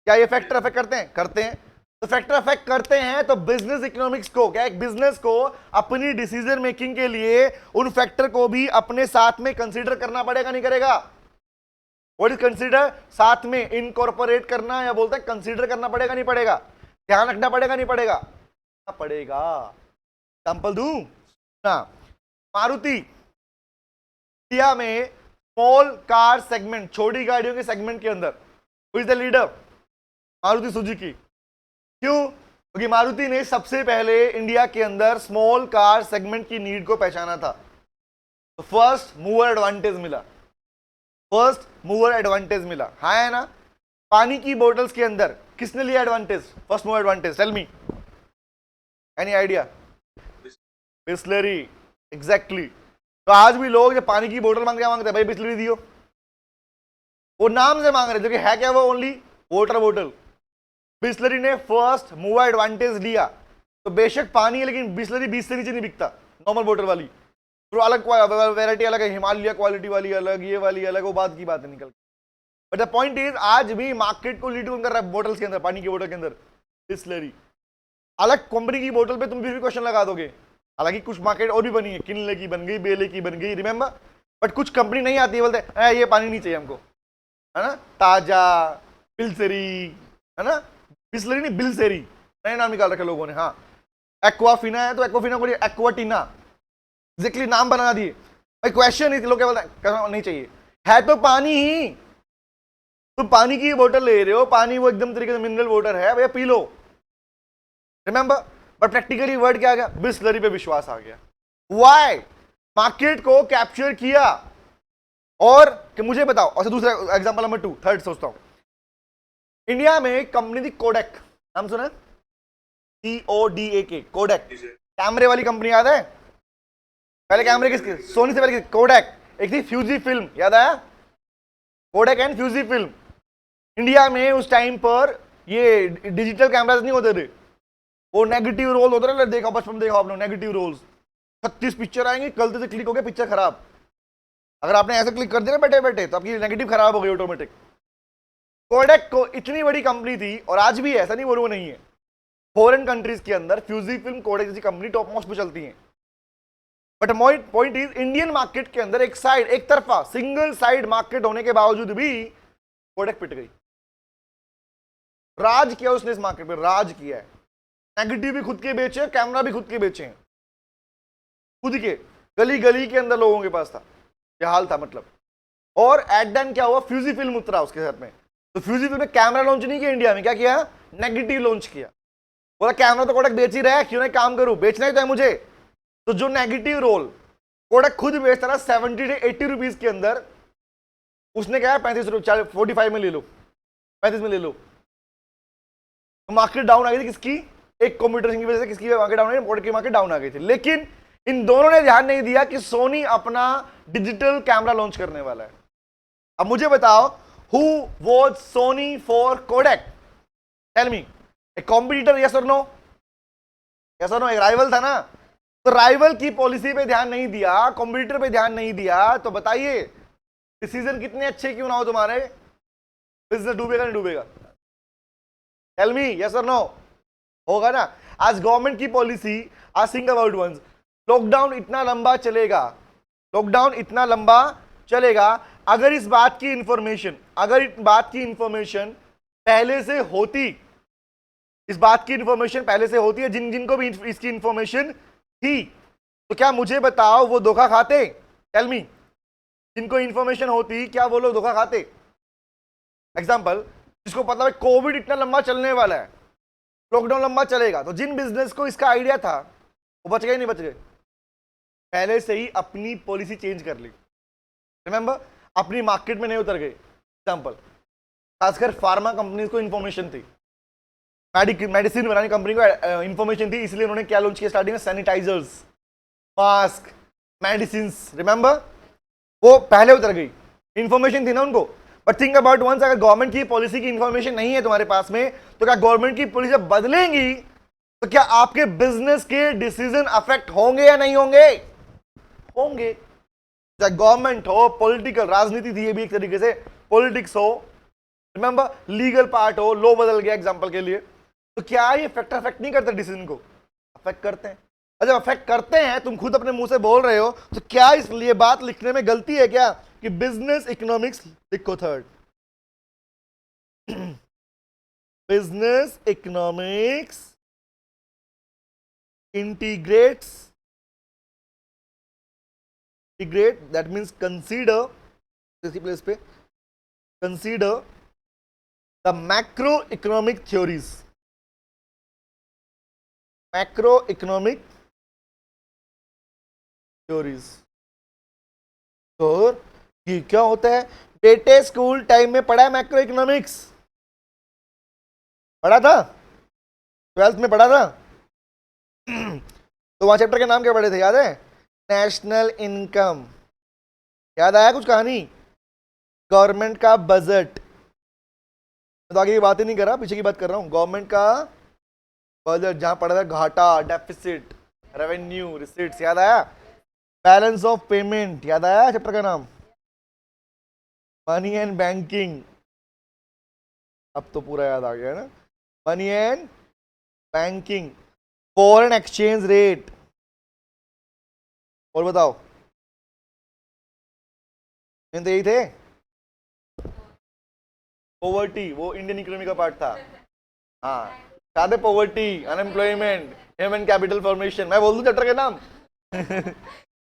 क्या ये फैक्टर अफेक्ट करते हैं? करते हैं। तो फैक्टर अफेक्ट करते हैं तो बिजनेस इकोनॉमिक्स को, क्या एक बिजनेस को अपनी डिसीजन मेकिंग के लिए उन फैक्टर को भी अपने साथ में कंसीडर करना पड़ेगा, नहीं करेगा? What is consider? साथ में इनकॉर्पोरेट करना, या बोलते हैं कंसीडर करना पड़ेगा, नहीं पड़ेगा? ध्यान रखना पड़ेगा, नहीं पड़ेगा? पड़ेगा। एग्जांपल दूं ना, मारुति इंडिया में स्मॉल कार सेगमेंट, छोटी गाड़ियों के सेगमेंट के अंदर who is the leader? Maruti Suzuki. क्यों? क्योंकि मारुति ने सबसे पहले इंडिया के अंदर स्मॉल कार सेगमेंट की नीड को पहचाना था, तो फर्स्ट मूवर एडवांटेज मिला, फर्स्ट मूवर एडवांटेज मिला। हाँ है ना? पानी की बोतल्स के अंदर किसने लिया advantage, first mover advantage? Tell me, any idea? Bisleri, exactly. तो आज भी लोग जब पानी की बोतल मांगते हैं भाई बिस्लरी दियो, वो नाम से मांग रहे, जो कि है क्या वो? ओनली वाटर बोतल। बिस्लरी ने फर्स्ट मूवर एडवांटेज लिया, तो बेशक पानी है लेकिन बिस्लरी 20 से नीचे नहीं बिकता, नॉर्मल बोतल वाली। तो अलग वैरायटी अलग है, हिमालय क्वालिटी वाली अलग, ये वाली अलग, वो बात की बात है निकल। बट द पॉइंट इज, आज भी मार्केट को लीड कर रहा है बोतल्स के अंदर, पानी की बोतल के अंदर बिस्लरी। अलग कंपनी की बोतल पे तुम भी क्वेश्चन लगा दोगे, हालांकि कुछ मार्केट और भी बनी है, किनले की बन गई, बेले की बन गई, रिमेंबर। बट कुछ कंपनी नहीं आती है, बोलते ये पानी नहीं चाहिए हमको, है ना, ताजा बिल्सेरी, है ना, बिस्लरी नहीं बिल्सेरी, नए नाम निकाल रखे लोगों ने। हाँ, एक्वाफिना है तो एक्वाफिना को एक्वाटिना, एग्जैक्टली नाम बना दिए। भाई क्वेश्चन ही लोग क्या बोलते हैं, नहीं चाहिए, है तो पानी ही। तुम पानी की बोतल ले रहे हो, पानी वो एकदम तरीके से मिनरल वाटर है भैया, P low, remember. But practically word क्या आ गया? बिस्लरी पे विश्वास आ गया। व्हाई? मार्केट को कैप्चर किया। और कि मुझे बताओ, अच्छा दूसरा एग्जांपल नंबर 2, थर्ड सोचता हूं। इंडिया में कंपनी थी कोडेक, नाम सुना? CODAK, कोडेक, कैमरे वाली कंपनी, याद है? पहले कैमरे किसके? सोनी से पहले कोडेक। एक थी फ्यूजी फिल्म, याद आया? Kodak and Fuji film. India में उस टाइम पर ये डिजिटल कैमरास नहीं होते थे, वो नेगेटिव रोल होता है, देखा बचपन देखा आपने नेगेटिव रोल्स। 36 पिक्चर आएंगे, गलती से क्लिक हो गया पिक्चर खराब, अगर आपने ऐसे क्लिक कर दिया बैठे बैठे तो आपकी नेगेटिव खराब हो गई ऑटोमेटिक। कोडेक को इतनी बड़ी कंपनी थी, और आज भी ऐसा नहीं बोलूँ नहीं है, फॉरेन कंट्रीज के अंदर फ्यूजी फिल्म कोडेक जैसी कंपनी टॉप मोस्ट पे चलती है। But point is, Indian market के अंदर एक साइड, एक तरफा सिंगल साइड मार्केट होने के बावजूद भी कोडेक पिट गई। राज किया उसने इस मार्केट पे, राज किया है। नेगेटिव भी खुद के बेचे, कैमरा भी खुद के बेचे हैं, खुद के, गली गली के अंदर लोगों के पास था, यह हाल था मतलब। और एट देन क्या हुआ, फ्यूजी फिल्म उतरा उसके साथ में, तो फ्यूजी फिल्म में कैमरा लॉन्च नहीं किया इंडिया में, क्या किया? नेगेटिव लॉन्च किया। बोला कैमरा तो कोडेक बेच ही रहा है, क्यों ना काम करूं, बेचना ही तो है मुझे। तो जो नेगेटिव रोल कोडेक खुद बेचता था 70 से 80 रुपीज के अंदर, उसने कहा 35 रुपये 45 में ले लो, 35 में ले लो, तो मार्केट डाउन आ गई थी किसकी, एक कंप्यूटर की वजह से किसकी मार्केट डाउन आ गई, की मार्केट डाउन आ गई थी। लेकिन इन दोनों ने ध्यान नहीं दिया कि सोनी अपना डिजिटल कैमरा लॉन्च करने वाला है। अब मुझे बताओ, who was Sony for Kodak? Tell me, a competitor, yes और नो? यस और नो? एक राइवल था ना, तो राइवल की पॉलिसी पे ध्यान नहीं दिया, कॉम्पिटिटर पे ध्यान नहीं दिया, तो बताइए डिसीजन कितने अच्छे क्यों ना हो तुम्हारे, बिजनेस डूबेगा नहीं डूबेगा? टेल मी, यस और नो? होगा ना। आज गवर्नमेंट की पॉलिसी, आज थिंक अबाउट वंस, लॉकडाउन इतना लंबा चलेगा, लॉकडाउन इतना लंबा चलेगा, अगर इस बात की इंफॉर्मेशन, अगर इस बात की इंफॉर्मेशन पहले से होती, इस बात की इंफॉर्मेशन पहले से होती है, जिन जिनको भी इसकी इंफॉर्मेशन थी, तो क्या मुझे बताओ वो धोखा खाते? टेल मी, जिनको इंफॉर्मेशन होती क्या वो लोग धोखा खाते? एग्जांपल, जिसको पता है कोविड इतना लंबा चलने वाला है, लॉकडाउन लंबा चलेगा, तो जिन बिजनेस को इसका आइडिया था वो बच गए नहीं बच गए? पहले से ही अपनी पॉलिसी चेंज कर ली, रिमेंबर, अपनी मार्केट में नहीं उतर गए। एग्जांपल, खासकर फार्मा कंपनीज को इंफॉर्मेशन थी, मेडिसिन बनाने कंपनी को इंफॉर्मेशन थी, इसलिए उन्होंने क्या लॉन्च किया स्टार्टिंग में, सैनिटाइजर्स, मास्क, मेडिसिन, रिमेंबर, वो पहले उतर गई, इंफॉर्मेशन थी ना उनको। बट थिंक अबाउट वंस, अगर गवर्नमेंट की पॉलिसी की इंफॉर्मेशन नहीं है तुम्हारे पास में, तो क्या गवर्नमेंट की पॉलिसी बदलेंगी तो क्या आपके बिजनेस के डिसीजन अफेक्ट होंगे या नहीं होंगे? होंगे। चाहे गवर्नमेंट हो, पॉलिटिकल, राजनीति थी ये भी एक तरीके से, पॉलिटिक्स हो, रिमेंबर, लीगल पार्ट हो, लॉ बदल गया एग्जांपल के लिए, तो क्या ये फैक्टर अफेक्ट नहीं करते डिसीजन को? अफेक्ट करते हैं। जब अफेक्ट करते हैं, तुम खुद अपने मुंह से बोल रहे हो, तो क्या इसलिए बात लिखने में गलती है क्या कि बिजनेस इकोनॉमिक्स लिखो third? Business economics integrates, integrate, that means consider, इसी प्लेस पे consider the macroeconomic theories, macroeconomic theories। तो ये क्या होता है बेटे? स्कूल टाइम में पढ़ा है मैक्रो इकोनॉमिक्स? पढ़ा था, 12th में पढ़ा था। तो वहां चैप्टर के नाम क्या पढ़े थे, याद है? नेशनल इनकम, याद आया कुछ कहानी? गवर्नमेंट का बजट, तो आगे की बात ही नहीं कर रहा, पीछे की बात कर रहा हूं। गवर्नमेंट का बजट, जहां पढ़ा था घाटा, डेफिसिट, रेवेन्यू, रिसीट्स, याद आया? बैलेंस ऑफ पेमेंट, याद आया चैप्टर का नाम? मनी एंड बैंकिंग, अब तो पूरा याद आ गया ना, money and banking, foreign exchange rate, और बताओ, तो यही थे। पॉवर्टी, वो इंडियन इकोनॉमी का पार्ट था। हाँ, याद है? Poverty, unemployment, human capital formation. मैं बोल दूं चैप्टर के नाम?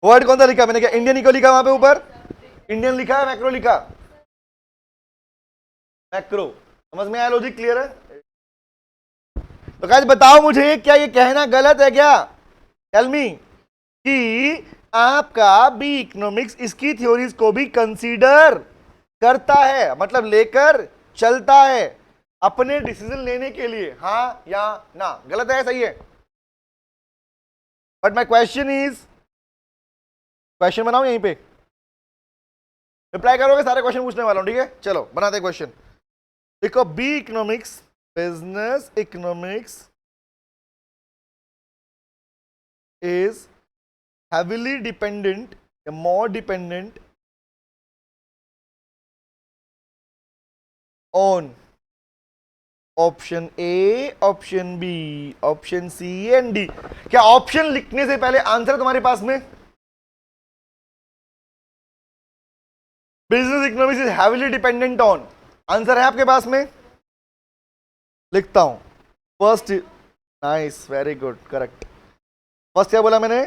वर्ड कौन सा लिखा मैंने? क्या इंडियन इको लिखा वहां पे ऊपर? इंडियन लिखा है, मैक्रो लिखा? मैक्रो। समझ में आया? लॉजिक क्लियर है? तो गाइस बताओ मुझे, क्या ये कहना गलत है क्या? टेल मी, कि आपका बी इकोनॉमिक्स इसकी थ्योरीज को भी कंसीडर करता है, मतलब लेकर चलता है अपने डिसीजन लेने के लिए, हाँ या ना? गलत है, सही है? But my question is, question बनाओ यहीं पे, रिप्लाई करोगे? सारे क्वेश्चन पूछने वाला हूं, ठीक है? चलो बनाते क्वेश्चन। देखो, B economics, business economics is heavily dependent, more dependent on option A, option B, option C and D. क्या ऑप्शन लिखने से पहले आंसर तुम्हारे पास में? Business economics is heavily dependent on, answer है आपके पास में? लिखता हूं first, nice, very good, correct. First क्या बोला मैंने?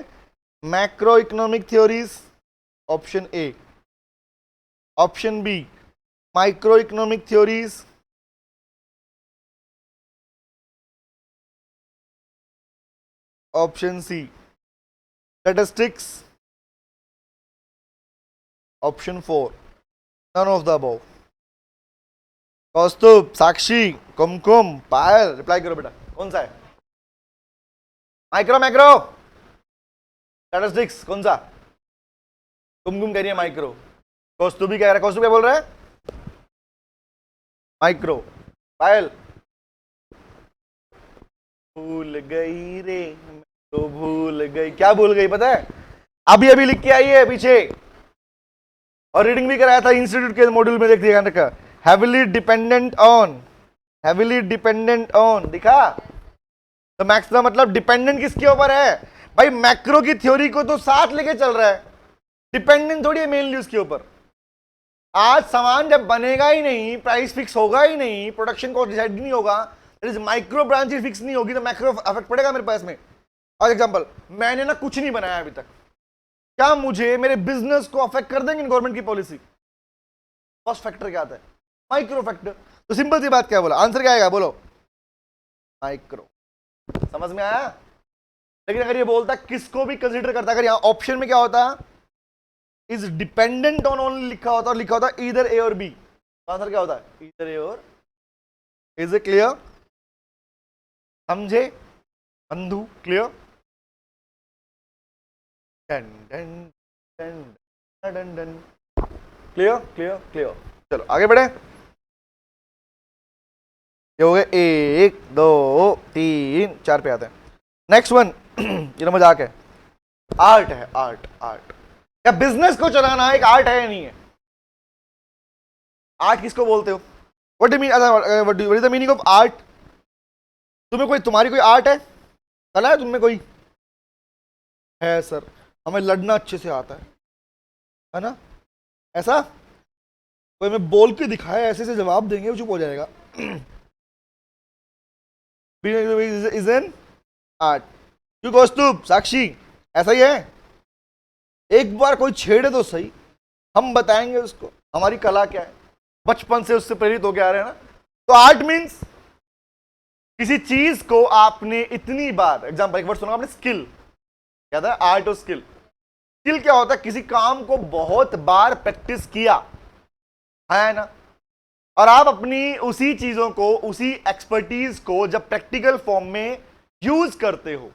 Macro economic theories, option A. Option B, micro economic theories, option C statistics, option 4। None of the above. Kaustubh, Sakshi, Kumkum, Payal, reply करो बेटा, कौन सा है? माइक्रो मैक्रो स्टैटिस्टिक्स कौन सा? कुमकुम कह रही है माइक्रो, कौस्तुभ भी कह रहा है, कौस्तुभ क्या बोल रहा है? माइक्रो। पायल, भूल गई रे तो भूल गई, क्या भूल गई पता है? अभी अभी लिख के आई है पीछे, और रीडिंग भी कराया था इंस्टीट्यूट के मॉड्यूल में, देख दिया heavily dependent on, heavily dependent on, दिखा? तो मैक्स का मतलब डिपेंडेंट किसके ऊपर है भाई? मैक्रो की थ्योरी को तो साथ लेके चल रहा है, डिपेंडेंट थोड़ी है मेनली उसके ऊपर। आज सामान जब बनेगा ही नहीं, प्राइस फिक्स होगा ही नहीं, प्रोडक्शन कॉस्ट डिसाइड नहीं होगा, माइक्रो ब्रांच फिक्स नहीं होगी, तो मैक्रो अफेक्ट पड़ेगा मेरे पास में। और एग्जांपल, मैंने ना कुछ नहीं बनाया अभी तक, क्या मुझे मेरे बिजनेस को अफेक्ट कर देंगे गवर्नमेंट की पॉलिसी? कॉस्ट फैक्टर क्या आता है? Micro factor. तो सिंपल सी बात क्या बोला, आंसर क्या आएगा बोलो? माइक्रो। समझ में आया? लेकिन अगर ये बोलता किसको भी कंसीडर करता, अगर यहां ऑप्शन में क्या होता, इज डिपेंडेंट ऑन ओनली लिखा होता, और लिखा होता इधर ए और बी, तो आंसर क्या होता है? इधर ए और। Is it clear? समझे बंधु? Clear? Done done done done done. Clear clear clear. चलो आगे बढ़े। ये हो गए 1 2 3 4 पे आते हैं। नेक्स्ट वन ये ना मजाक है, आर्ट है। आर्ट, आर्ट क्या बिजनेस को चलाना एक आर्ट है या नहीं है? आर्ट किसको बोलते हो? What do mean, what is the meaning of art? तुम्हें कोई, तुम्हारी कोई आर्ट है, कला है तुम में कोई? है सर, हमें लड़ना अच्छे से आता है ना? ऐसा कोई हमें बोल के दिखाया, ऐसे से जवाब देंगे वो चुप हो जाएगा। Is an art. क्यों कौस्तुभ, साक्षी, ऐसा ही है? एक बार कोई छेड़े तो सही, हम बताएंगे उसको हमारी कला क्या है, बचपन से उससे प्रेरित होके आ रहे हैं ना। तो आर्ट मीन्स किसी चीज को आपने इतनी बार, एग्जांपल एक वर्ड सुना आपने, स्किल। क्या था? आर्ट और स्किल। स्किल क्या होता है? किसी काम को बहुत बार प्रैक्टिस किया है ना, और आप अपनी उसी चीजों को, उसी एक्सपर्टीज को जब प्रैक्टिकल फॉर्म में यूज करते हो,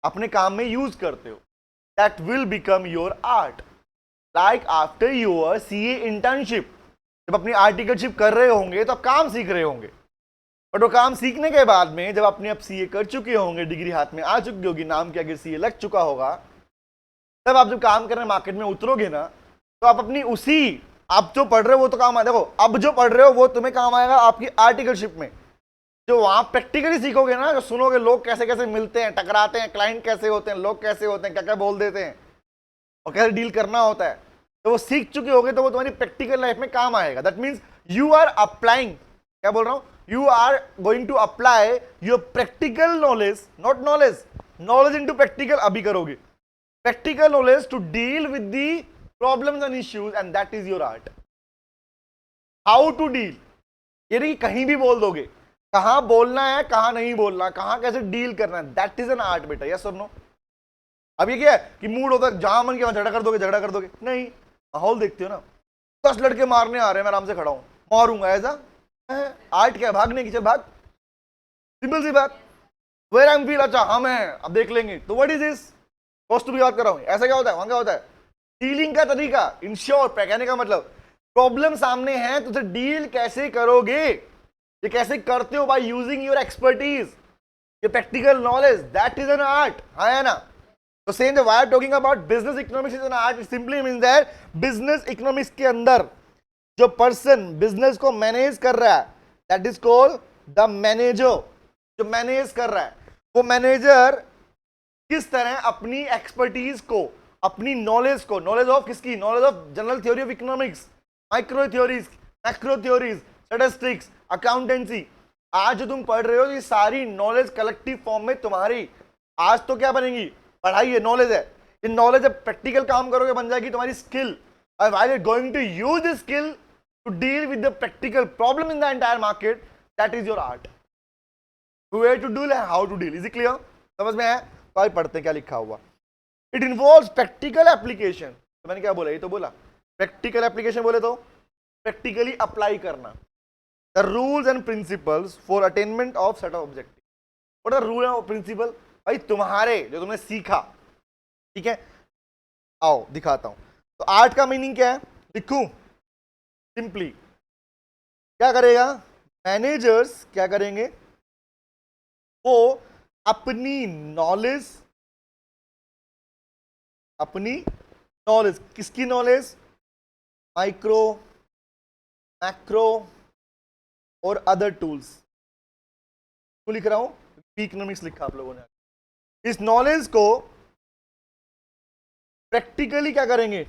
अपने काम में यूज करते हो, that will become your art. Like after your CA internship, जब अपनी आर्टिकलशिप कर रहे होंगे तो आप काम सीख रहे होंगे, बट वो काम सीखने के बाद में जब अपने आप सीए कर चुके होंगे, डिग्री हाथ में आ चुकी होगी, नाम के आगे सीए लग चुका होगा, तब आप जब काम करने मार्केट में उतरोगे ना, तो आप अपनी उसी, आप जो पढ़ रहे हो वो तो काम आएगा। देखो अब जो पढ़ रहे हो वो तुम्हें काम आएगा आपकी आर्टिकलशिप में, जो वहां प्रैक्टिकली सीखोगे ना, जो सुनोगे लोग कैसे कैसे मिलते हैं, टकराते हैं, क्लाइंट कैसे होते हैं, लोग कैसे होते हैं, क्या क्या बोल देते हैं, और कैसे डील करना होता है, तो वो सीख चुके होगे, तो वो तुम्हारी प्रैक्टिकल लाइफ में काम आएगा। That means you are applying, क्या बोल रहा हूं, you are going to apply your practical knowledge, not knowledge, knowledge into practical अभी करोगे, practical knowledge to deal with the problems and issues, and that is your art. How to deal, ये नहीं कहीं भी बोल दोगे, कहां बोलना है कहां नहीं बोलना, कहां कैसे डील करना है, दैट इज एन आर्ट बेटा। यस और नो? अब ये क्या है कि मूड होता है जहां मन किया झगड़ा कर दोगे, झगड़ा कर दोगे, नहीं, माहौल देखते हो ना, 10 लड़के मारने आ रहे हैं, मैं आराम से खड़ा हूं, मारूंगा, ऐसा आर्ट क्या है? भागने की, चल भाग, सिंपल सी बात। वेर आई एम फील, अच्छा हम हैं, अब देख लेंगे, तो व्हाट इज दिस? कॉस्ट की बात कर रहा हूं, ऐसा क्या होता है, वहां क्या होता है? डीलिंग का तरीका, इंश्योर, कहने का मतलब प्रॉब्लम सामने है तो उसे डील कैसे करोगे, ये कैसे करते हो, बाय यूजिंग योर एक्सपर्टीज, ये practical knowledge, that is an art. हाँ है ना? तो same the why talking about business economics is an art, it simply means that business economics के अंदर जो पर्सन बिजनेस को मैनेज कर रहा है, that is called the manager. जो मैनेज कर रहा है वो मैनेजर किस तरह अपनी एक्सपर्टीज को, अपनी नॉलेज को, नॉलेज ऑफ किसकी, knowledge of general theory of economics, micro theories, macro theories, statistics, accountancy, आज जो तुम पढ़ रहे हो ये सारी नॉलेज कलेक्टिव फॉर्म में तुम्हारी आज तो क्या बनेगी, पढ़ाई है, नॉलेज है, ये नॉलेज जब प्रैक्टिकल काम करोगे बन जाएगी तुम्हारी skill, and while you're going to use this skill to deal with the practical problem in the entire market, that is your art. Where to deal and how to deal. Is it clear? समझ में आया? तो आइए पढ़ते हैं क्या लिखा हुआ। It involves practical application. तो मैंने क्या बोला, ये तो बोला प्रैक्टिकल एप्लीकेशन बोले तो प्रैक्टिकली अप्लाई करना, the rules and principles for attainment of set of objective. What are rule and principle? भाई तुम्हारे जो तुमने सीखा, ठीक है, आओ दिखाता हूं। तो आर्ट का मीनिंग क्या है, लिखूं सिंपली, क्या करेगा मैनेजर्स, क्या करेंगे वो अपनी नॉलेज, किसकी नॉलेज, माइक्रो, मैक्रो और अदर टूल्स, तो लिख रहा हूं इकोनॉमिक्स लिखा आप लोगों ने। इस नॉलेज को प्रैक्टिकली क्या करेंगे,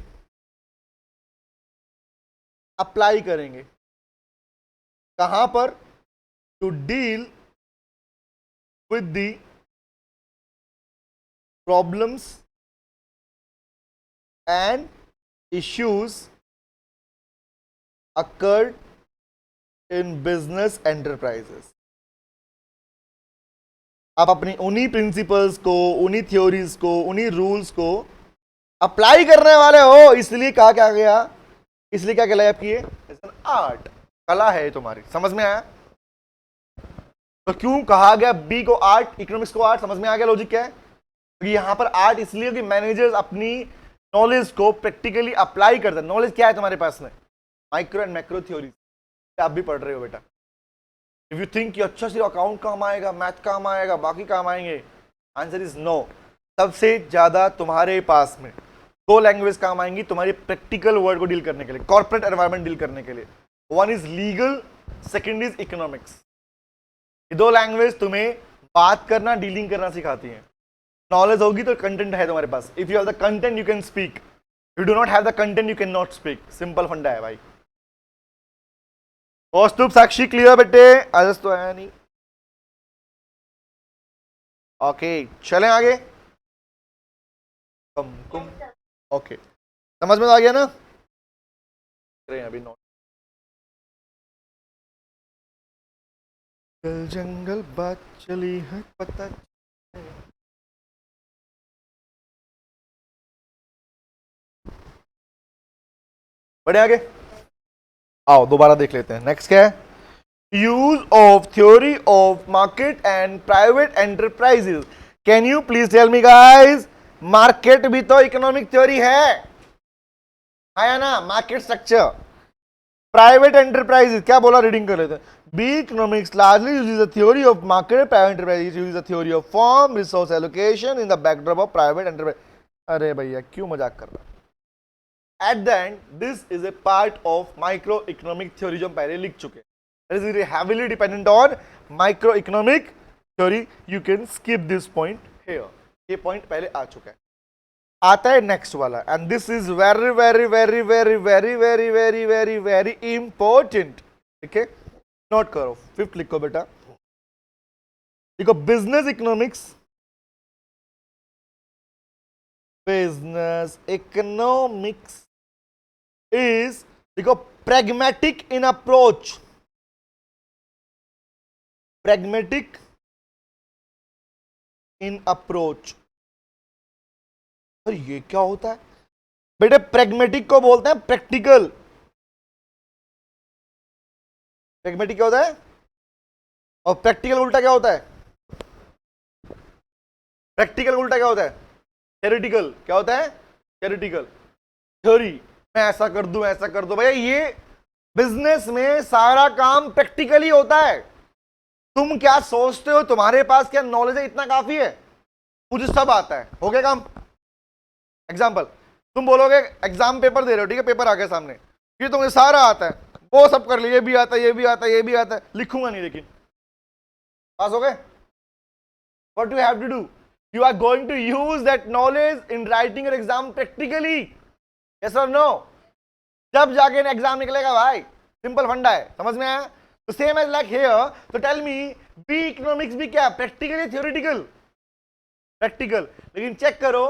अप्लाई करेंगे, कहां पर, to deal with the problems and issues occurred in business enterprises। आप अपनी उन्हीं प्रिंसिपल्स को, उन्हीं थ्योरीज को, उन्हीं रूल्स को अप्लाई करने वाले हो, इसलिए कहा क्या गया, इसलिए क्या कहलाया आपकी ये आर्ट, कला है तुम्हारी। समझ में आया? तो क्यों कहा गया बी को आर्ट, इकोनॉमिक्स को आर्ट? समझ में आ गया लॉजिक क्या है? क्योंकि यहां पर आर्ट इसलिए कि मैनेजर्स अपनी नॉलेज को प्रैक्टिकली अप्लाई करते हैं। नॉलेज क्या है तुम्हारे पास में, माइक्रो एंड मैक्रो थ्योरीज, आप भी पढ़ रहे हो बेटा। इफ यू थिंक कि अच्छा सिर्फ अकाउंट काम आएगा, मैथ काम आएगा, बाकी काम आएंगे, आंसर इज नो। सबसे ज्यादा तुम्हारे पास में दो लैंग्वेज काम आएंगी तुम्हारी प्रैक्टिकल वर्ल्ड को डील करने के लिए, कॉर्पोरेट एनवायरनमेंट डील करने के लिए। One is legal, second is economics. ये दो लैंग्वेज तुम्हें बात करना, डीलिंग करना सिखाती है। नॉलेज होगी तो कंटेंट है तुम्हारे पास। If you have the content you can speak, you do not have the content you can not speak. Simple funda है भाई। कौस्तुभ, साक्षी क्लियर बेटे? आजस तो आया नहीं। ओके चलें आगे। कुम ओके, समझ में आ गया ना? अभी नोट, जंगल बात चली है पता, बढ़े आगे। आओ दोबारा देख लेते हैं। नेक्स्ट क्या है, use of theory of market and private enterprises. Can you please tell me guys, market भी तो इकोनॉमिक थ्योरी है ना, मार्केट स्ट्रक्चर। प्राइवेट एंटरप्राइजेस क्या बोला, रीडिंग कर लेते हैं। B economics largely uses the theory of market, private enterprises use the theory of form resource allocation in the backdrop of private enterprise. अरे भैया क्यों मजाक कर रहा है? At the end, this is a part of microeconomic theory जो हम पहले लिख चुके हैं. It is heavily dependent on microeconomic theory. You can skip this point here. ये point पहले आ चुका है. आता है next वाला, and this is very very very very very very very very very important. ठीक है, नोट करो, फिफ्थ लिखो बेटा. देखो business economics, business economics is देखो pragmatic in approach, pragmatic in approach. ये क्या होता है बेटे? pragmatic को बोलते हैं practical. pragmatic क्या होता है और practical उल्टा क्या होता है? practical उल्टा क्या होता है? theoretical. क्या होता है? theoretical. theory मैं ऐसा कर दूं, ऐसा कर दूं. भैया ये बिजनेस में सारा काम प्रैक्टिकली होता है. तुम क्या सोचते हो तुम्हारे पास क्या नॉलेज है, इतना काफी है? मुझे सब आता है, हो गया काम. एग्जाम्पल, तुम बोलोगे एग्जाम पेपर दे रहे हो, ठीक है, पेपर आ गया सामने, ये तुम्हें सारा आता है, वो सब कर लिया, ये भी आता है, ये भी आता है, ये भी आता है, लिखूंगा नहीं लेकिन पास हो गए. What you have to do, you are going to use that knowledge in writing your exam practically, yes or no? जब जाके एग्जाम निकलेगा भाई, सिंपल फंडा है, समझ में आया? तो सेम एज लाइक हियर. तो टेल मी, बी इकोनॉमिक्स भी क्या, प्रैक्टिकल या थ्योरेटिकल? प्रैक्टिकल. लेकिन चेक करो,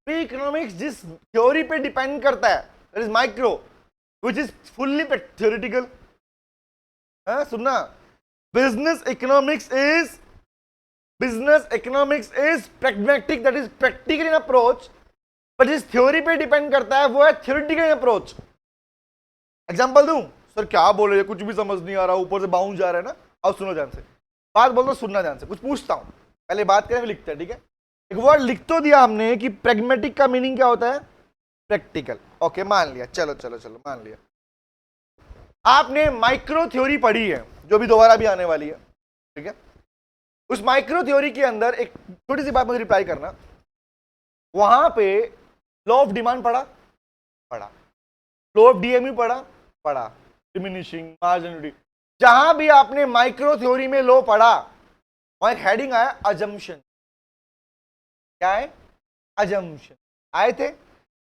बी इकोनॉमिक्स जिस थ्योरी पे डिपेंड करता है, that is micro, which is fully theoretical. सुनना, business economics is pragmatic, that is practical in approach, but जिस थ्योरी पे डिपेंड करता है वो है theoretical in approach. एग्जाम्पल दूं? सर क्या बोल रहे, कुछ भी समझ नहीं आ रहा, ऊपर से बाउंस जा रहा है ना। अब सुनो ध्यान से, बात बोल दो, सुनना ध्यान से, कुछ पूछता हूं, पहले बात करें फिर लिखते हैं, ठीक है। एक वर्ड लिख तो दिया हमने कि प्रेगमेटिक का मीनिंग क्या होता है, प्रैक्टिकल। ओके मान लिया, चलो चलो चलो मान लिया। आपने माइक्रो थ्योरी पढ़ी है जो भी दोबारा भी आने वाली है, ठीक है। उस माइक्रो थ्योरी के अंदर एक छोटी सी बात मुझे रिप्लाई करना, वहां पे लॉ ऑफ डिमांड पढ़ा, पढ़ा, लॉ ऑफ डीएमयू पढ़ा, पढ़ा, डिमिनिशिंग मार्जिनलिटी। जहां भी आपने माइक्रो थ्योरी में लॉ पढ़ा, वहां एक हेडिंग आया अजम्पशन। क्या है? अजम्पशन आए थे।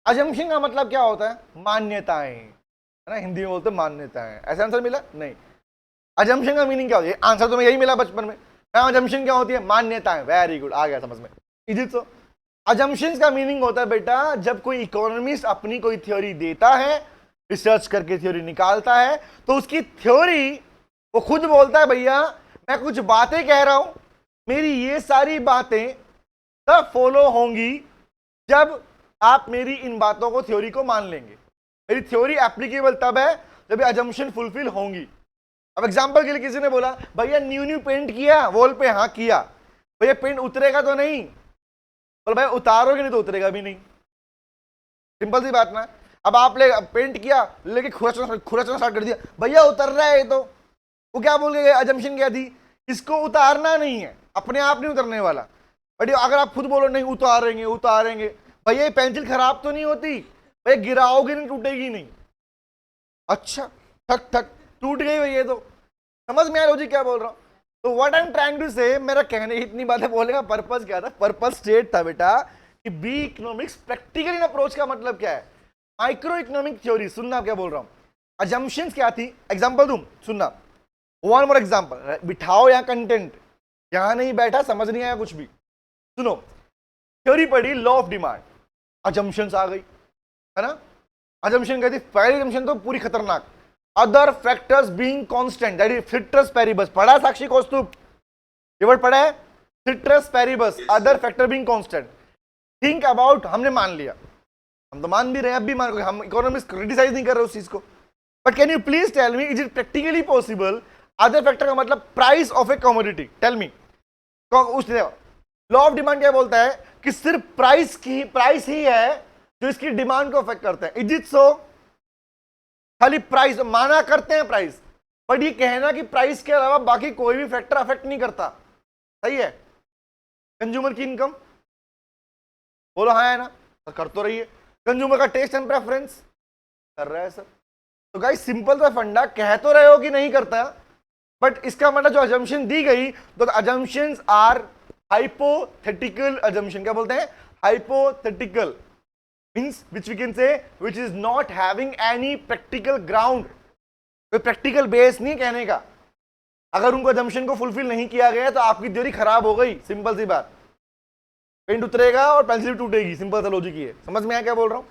अजम्पशन का मतलब क्या होता है? मान्यताएं, है ना, हिंदी में बोलते हैं मान्यताएं। ऐसा आंसर मिला नहीं? अजम्पशन का मीनिंग क्या होती है? आंसर तो मैं यही मिला बचपन में। अजम्पशन क्या होती है? मान्यताएं। वेरी गुड, आ गया समझ में। Is it so? अजम्पशंस का मीनिंग होता है बेटा, जब कोई इकोनॉमिस्ट अपनी कोई थ्योरी देता है, रिसर्च करके थ्योरी निकालता है, तो उसकी थ्योरी वो खुद बोलता है भैया मैं कुछ बातें कह रहा हूं, मेरी ये सारी बातें तब फॉलो होंगी जब आप मेरी इन बातों को, थ्योरी को मान लेंगे। मेरी थ्योरी एप्लीकेबल तब है जब ये अजम्पशन फुलफिल होंगी। अब एग्जांपल के लिए किसी ने बोला भैया न्यू पेंट किया वॉल पे, हाँ किया, भैया पेंट उतरेगा तो नहीं? बोल भाई उतारोगे नहीं तो उतरेगा भी नहीं, सिंपल सी बात ना। अब आप पेंट किया लेके खुरचना स्टार्ट कर दिया, भैया उतर रहा है ये तो। वो क्या बोल गए? अजम्पशन क्या थी? इसको उतारना नहीं है, अपने आप नहीं उतरने वाला। बट अगर आप खुद बोलो नहीं उतारेंगे उतारेंगे, भैया ये पेंसिल खराब तो नहीं होती, भैया गिराओगे नहीं टूटेगी नहीं। अच्छा, ठक ठक टूट गई भैया, तो समझ में आया लॉजिक क्या बोल रहा हूं? तो what I am trying to say, मेरा कहने इतनी बातें बोलने का पर्पस क्या था? पर्पस स्टेट था बेटा कि B economics practical in approach का मतलब क्या है? माइक्रो इकोनॉमिक थ्योरी, सुनना क्या बोल रहा हूं। अजम्पशंस क्या थी? एग्जांपल दूं, सुनना, वन मोर एग्जांपल। बिठाओ यहाँ कंटेंट, यहां नहीं बैठा समझ नहीं आया कुछ भी, सुनो। थ्योरी पढ़ी लॉ ऑफ डिमांड, अजम्पशंस आ गई, है ना। अजम्पशन क्या थी? पहली अजम्पशन तो पूरी खतरनाक, other factors being constant, that is citrus Paribas. पढ़ा साक्षी कौस्तुभ? ये वर्ड पढ़ा है? Citrus Paribas, other factor being constant. Think about, हमने मान लिया, हम तो मान भी रहे हैं, अब भी मान, हम इकोनॉमिस्ट क्रिटिसाइज नहीं कर रहे उस चीज को। But can you please tell me, is it practically possible? Other factor का मतलब price of a commodity, tell me. उस लॉ ऑफ डिमांड क्या बोलता है कि सिर्फ प्राइस ही है जो इसकी डिमांड को अफेक्ट करता है। इज इट सो? खाली प्राइस माना करते हैं प्राइस, बट ये कहना कि प्राइस के अलावा बाकी कोई भी फैक्टर अफेक्ट नहीं करता, सही है। कंज्यूमर की इनकम बोलो हाँ है ना, तो कर तो रही है। कंज्यूमर का टेस्ट एंड प्रेफरेंस कर रहा है सर। तो गाइस सिंपल सा फंडा, कह तो रहे हो कि नहीं करता, बट इसका मतलब जो अजम्पशन दी गई, तो अजम्पशंस आर हाइपोथेटिकल अजम्पशन। क्या बोलते हैं? Hypothetical means which we can say which is not having any practical ground, कोई प्रैक्टिकल बेस नहीं कहने का। अगर उनको assumption को फुलफिल नहीं किया गया तो आपकी थ्योरी खराब हो गई, सिंपल सी बात। पेंट उतरेगा और पेंसिल टूटेगी, सिंपल सा लॉजिक ही है। समझ में आया क्या बोल रहा हूं?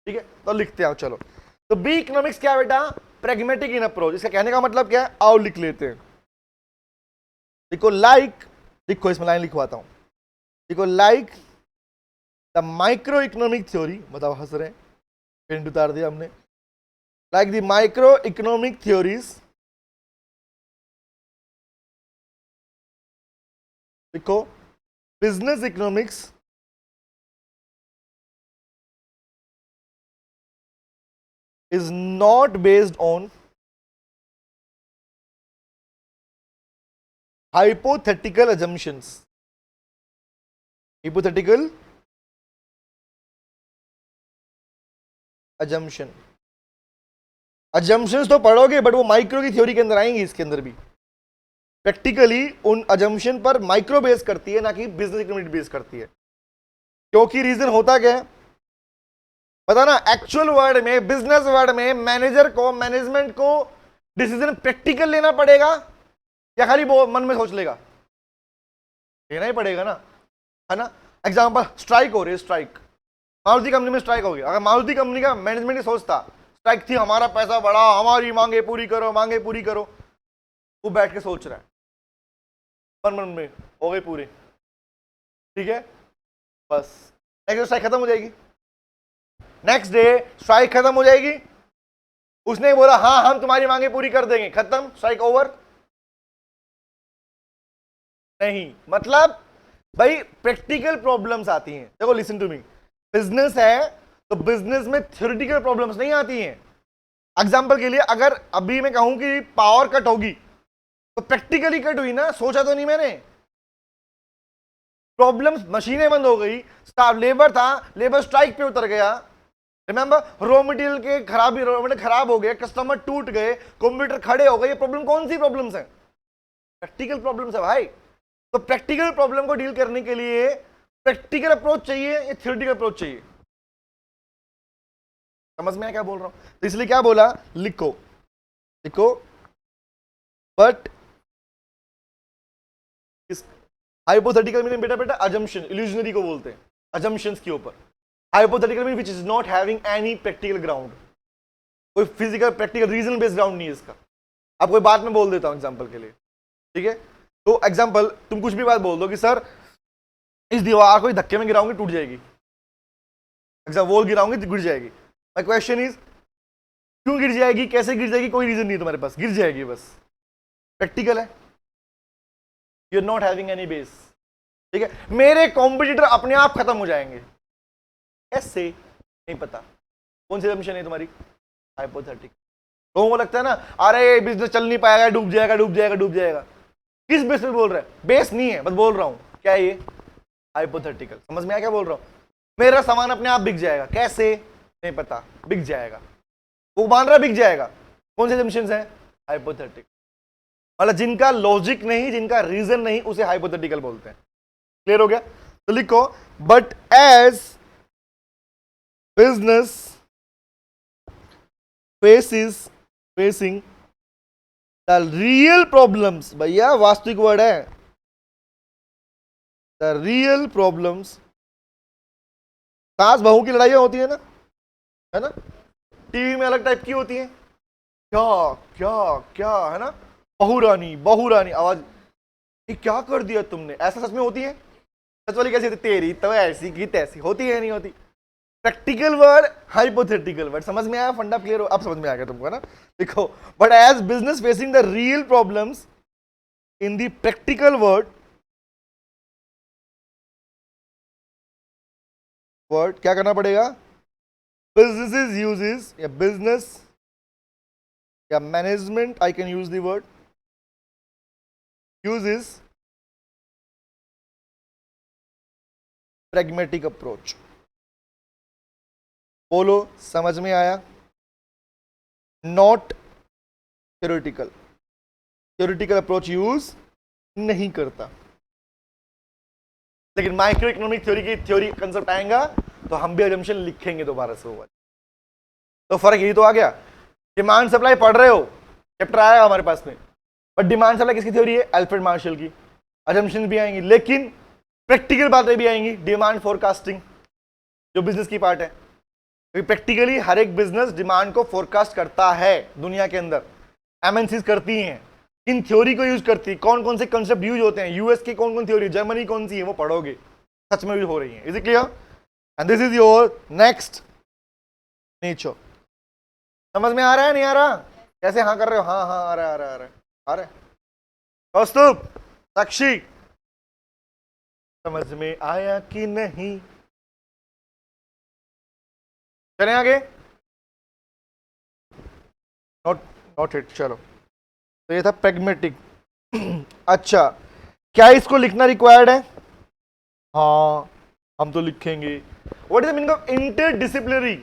ठीक है, तो लिखते हैं चलो। तो बी इकोनॉमिक्स क्या बेटा? Pragmatic in approach. इसका कहने का मतलब क्या है? आओ लिख लेते हैं। देखो लाइक, देखो इसमें लाइन लिखवाता हूं, देखो like the micro economic theory, बताओ हंस रहे हैं, पेंट उतार दिया हमने। Like the micro economic theories, देखो business economics is not based on hypothetical assumptions. Hypothetical assumption. assumptions तो पढ़ोगे बट वो माइक्रो की थ्योरी के अंदर आएंगी, इसके अंदर भी प्रैक्टिकली उन assumption पर माइक्रो बेस करती है, ना कि बिजनेस इकोनॉमिक बेस करती है। क्योंकि रीजन होता क्या है पता ना, एक्चुअल वर्ड में, बिजनेस वर्ड में मैनेजर को, मैनेजमेंट को डिसीजन प्रैक्टिकल लेना पड़ेगा या खाली वो मन में सोच लेगा? लेना ही पड़ेगा ना, है ना। एग्जांपल, स्ट्राइक हो रही है, स्ट्राइक मारुति कंपनी में स्ट्राइक हो गई। अगर मारुति कंपनी का मैनेजमेंट ही सोचता स्ट्राइक थी, हमारा पैसा बढ़ाओ, हमारी मांगे पूरी करो, मांगे पूरी करो, वो बैठ के सोच रहा है मन में, हो गई पूरी, ठीक है, बस नेक्स्ट स्ट्राइक खत्म हो जाएगी, नेक्स्ट डे स्ट्राइक खत्म हो जाएगी, उसने बोला हाँ हम तुम्हारी मांगे पूरी कर देंगे, खत्म, स्ट्राइक ओवर। नहीं, मतलब भाई प्रैक्टिकल प्रॉब्लम्स आती हैं। देखो लिसन टू मी, बिजनेस है तो बिजनेस में थ्योरेटिकल प्रॉब्लम्स नहीं आती हैं। एग्जांपल के लिए अगर अभी मैं कहूं कि पावर कट होगी तो प्रैक्टिकली कट हुई ना, सोचा तो नहीं मैंने। प्रॉब्लम्स, मशीनें बंद हो गई, स्टाफ लेबर था, लेबर स्ट्राइक पे उतर गया, रिमेंबर रॉ मटेरियल के खराबी, रॉ मटेरियल खराब हो गए, कस्टमर टूट गए, कंप्यूटर खड़े हो गए। ये प्रॉब्लम कौन सी प्रॉब्लम्स है? प्रैक्टिकल प्रॉब्लम्स है भाई। तो प्रैक्टिकल प्रॉब्लम को डील करने के लिए प्रैक्टिकल अप्रोच चाहिए या थ्योरेटिकल अप्रोच चाहिए? समझ में क्या बोल रहा हूं? तो इसलिए क्या बोला, लिखो लिखो, बट हाइपोथेटिकल मीनिंग बेटा बेटा अजम्पशन, इल्यूजनरी को बोलते हैं, अजम्पशंस के ऊपर। Hypothetical meaning which is not having any practical ground, कोई physical practical reason based ground नहीं है इसका। अब कोई बात मैं बोल देता हूं एग्जांपल के लिए, ठीक है? तो एग्जांपल, तुम कुछ भी बात बोल दो कि सर इस दीवार को धक्के में गिराऊंगी टूट जाएगी, एग्जाम वॉल गिराऊंगी तो गिर जाएगी। माय क्वेश्चन इज क्यों गिर जाएगी, कैसे गिर जाएगी? कोई रीजन नहीं तुम्हारे पास, गिर जाएगी बस। प्रैक्टिकल है, you are not having any base, ठीक है? मेरे कॉम्पिटिटर अपने आप खत्म हो जाएंगे, कैसे? नहीं पता। कौन सी assumption है तुम्हारी? हाइपोथेटिकल। लोगों को लगता है ना, अरे बिजनेस चल नहीं पाएगा, डूब जाएगा डूब जाएगा डूब जाएगा। किस बेस पे बोल रहा है? बेस नहीं है, बस बोल रहा हूं क्या है ये, हाइपोथेटिकल। समझ में आया क्या बोल रहा हूं? मेरा सामान अपने आप बिक जाएगा, कैसे? नहीं पता, बिक जाएगा। वो मान रहा बिक जाएगा। कौन से assumptions हैं? हाइपोथेटिकल। मतलब जिनका लॉजिक नहीं, जिनका रीजन नहीं, उसे हाइपोथेटिकल बोलते हैं। क्लियर हो गया? तो लिखो, but as business facing the real problems, भैया वास्तविक वर्ड है, द रियल प्रॉब्लम्स। सास बहू की लड़ाइयां होती है ना? टीवी में अलग टाइप की होती है, क्या क्या क्या, है ना? बहू रानी आवाज, ये क्या कर दिया तुमने, ऐसा सच में होती है? सच वाली कैसी होती? तेरी तो ऐसी की तैसी, होती है नहीं होती? Practical word, hypothetical word. समझ में आया फंडा? क्लियर हो? अब समझ में आ गया तुमको, है ना? देखो, but as business facing the real problems in the practical word क्या करना पड़ेगा? बिजनेस यूजेस या बिजनेस या management, I can use the word uses pragmatic approach। बोलो, समझ में आया? Not theoretical, theoretical approach use नहीं करता। लेकिन माइक्रो इकोनॉमिक थ्योरी की थ्योरी कंसेप्ट आएगा तो हम भी अजम्पशन लिखेंगे दोबारा से वो। तो फर्क यही तो आ गया। डिमांड सप्लाई पढ़ रहे हो, चैप्टर आएगा हमारे पास में, बट डिमांड सप्लाई किसकी थ्योरी है? अल्फ्रेड मार्शल की। अजम्पशन भी आएंगी, लेकिन प्रैक्टिकल बातें भी आएंगी, डिमांड फोरकास्टिंग जो बिजनेस की पार्ट है, क्योंकि प्रैक्टिकली हर एक बिजनेस डिमांड को फोरकास्ट करता है। दुनिया के अंदर एमएनसीज करती हैं, इन थ्योरी को यूज करती है। कौन कौन से कंसेप्ट यूज होते हैं, यूएस की कौन कौन थ्योरी, जर्मनी कौन सी है, वो पढ़ोगे, सच में भी हो रही है। Is it clear? And this is your next nature. समझ में आ रहा है नहीं आ रहा? कैसे हाँ कर रहे हो? हाँ हाँ आ रहा है आ रहा है आ रहा है आ रहा है। कौस्तुभ, साक्षी, समझ में आया कि नहीं? चलें आगे? नॉट इट, चलो। तो ये था प्रैग्मेटिक। अच्छा, क्या इसको लिखना रिक्वायर्ड है? हाँ, हम तो लिखेंगे। What is the meaning of interdisciplinary?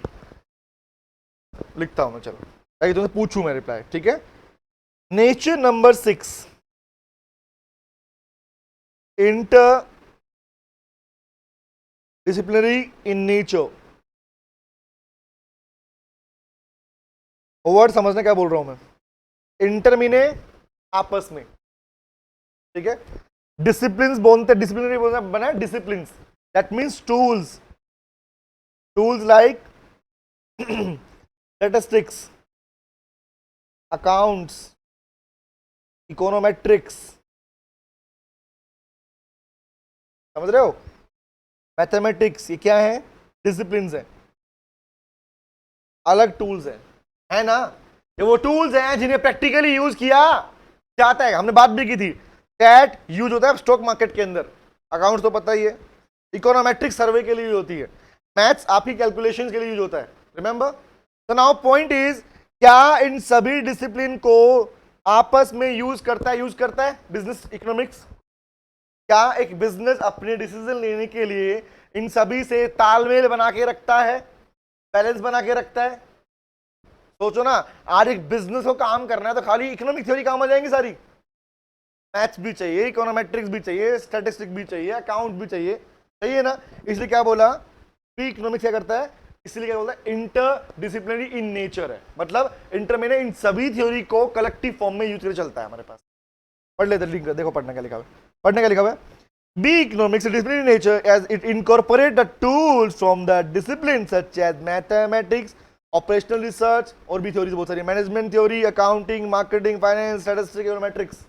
लिखता हूं मैं, चलो ताकि तुमसे पूछूं मैं रिप्लाई, ठीक है? Nature number 6, inter disciplinary in nature. Word समझना क्या बोल रहा हूं मैं? इंटर मीने आपस में, ठीक है? डिसिप्लिन बोलते, डिसिप्लिनरी बोलना बना discipline, that means tools, tools like statistics, accounts, econometrics, समझ रहे हो? मैथमेटिक्स, ये क्या है? डिसिप्लिन है, अलग टूल्स है ना? ये वो टूल्स हैं जिन्हें प्रैक्टिकली यूज किया जाता है। हमने बात भी की थी, कैट यूज होता है स्टॉक मार्केट के अंदर, अकाउंट तो पता ही है, इकोनोमेट्रिक सर्वे के लिए यूज होती है, मैथ्स आपकी कैलकुलेशन के लिए यूज होता है, रिमेंबर। तो नाउ पॉइंट इज, क्या इन सभी डिसिप्लिन को आपस में यूज करता है बिजनेस इकोनॉमिक्स? क्या एक बिजनेस अपने डिसीजन लेने के लिए इन सभी से तालमेल बना के रखता है, बैलेंस बना के रखता है? सोचो ना, आज एक बिजनेस को काम करना है तो खाली इकोनॉमिक थ्योरी काम आ जाएंगी सारी? मैथ्स भी चाहिए, इकोनोमेट्रिक्स भी चाहिए, स्टैटिस्टिक भी चाहिए, अकाउंट भी चाहिए, चाहिए ना? इसलिए क्या बोला, प्री इकोनॉमिक्स क्या करता है, इसलिए क्या बोलता है, इंटर डिसिप्लिनरी इन नेचर है। मतलब इंटर में इन सभी थ्योरी को कलेक्टिव फॉर्म में यूज करके चलता है हमारे पास। पढ़ लेते लिंक, देखो पढ़ने का लिखा हुआ है, पढ़ने का लिखा हुआ है, B economics disciplinary nature as it incorporate the tools from the discipline such as mathematics, operational research, और भी थ्योरीज बहुत सारी, management theory, accounting, marketing, finance, statistics, econometrics,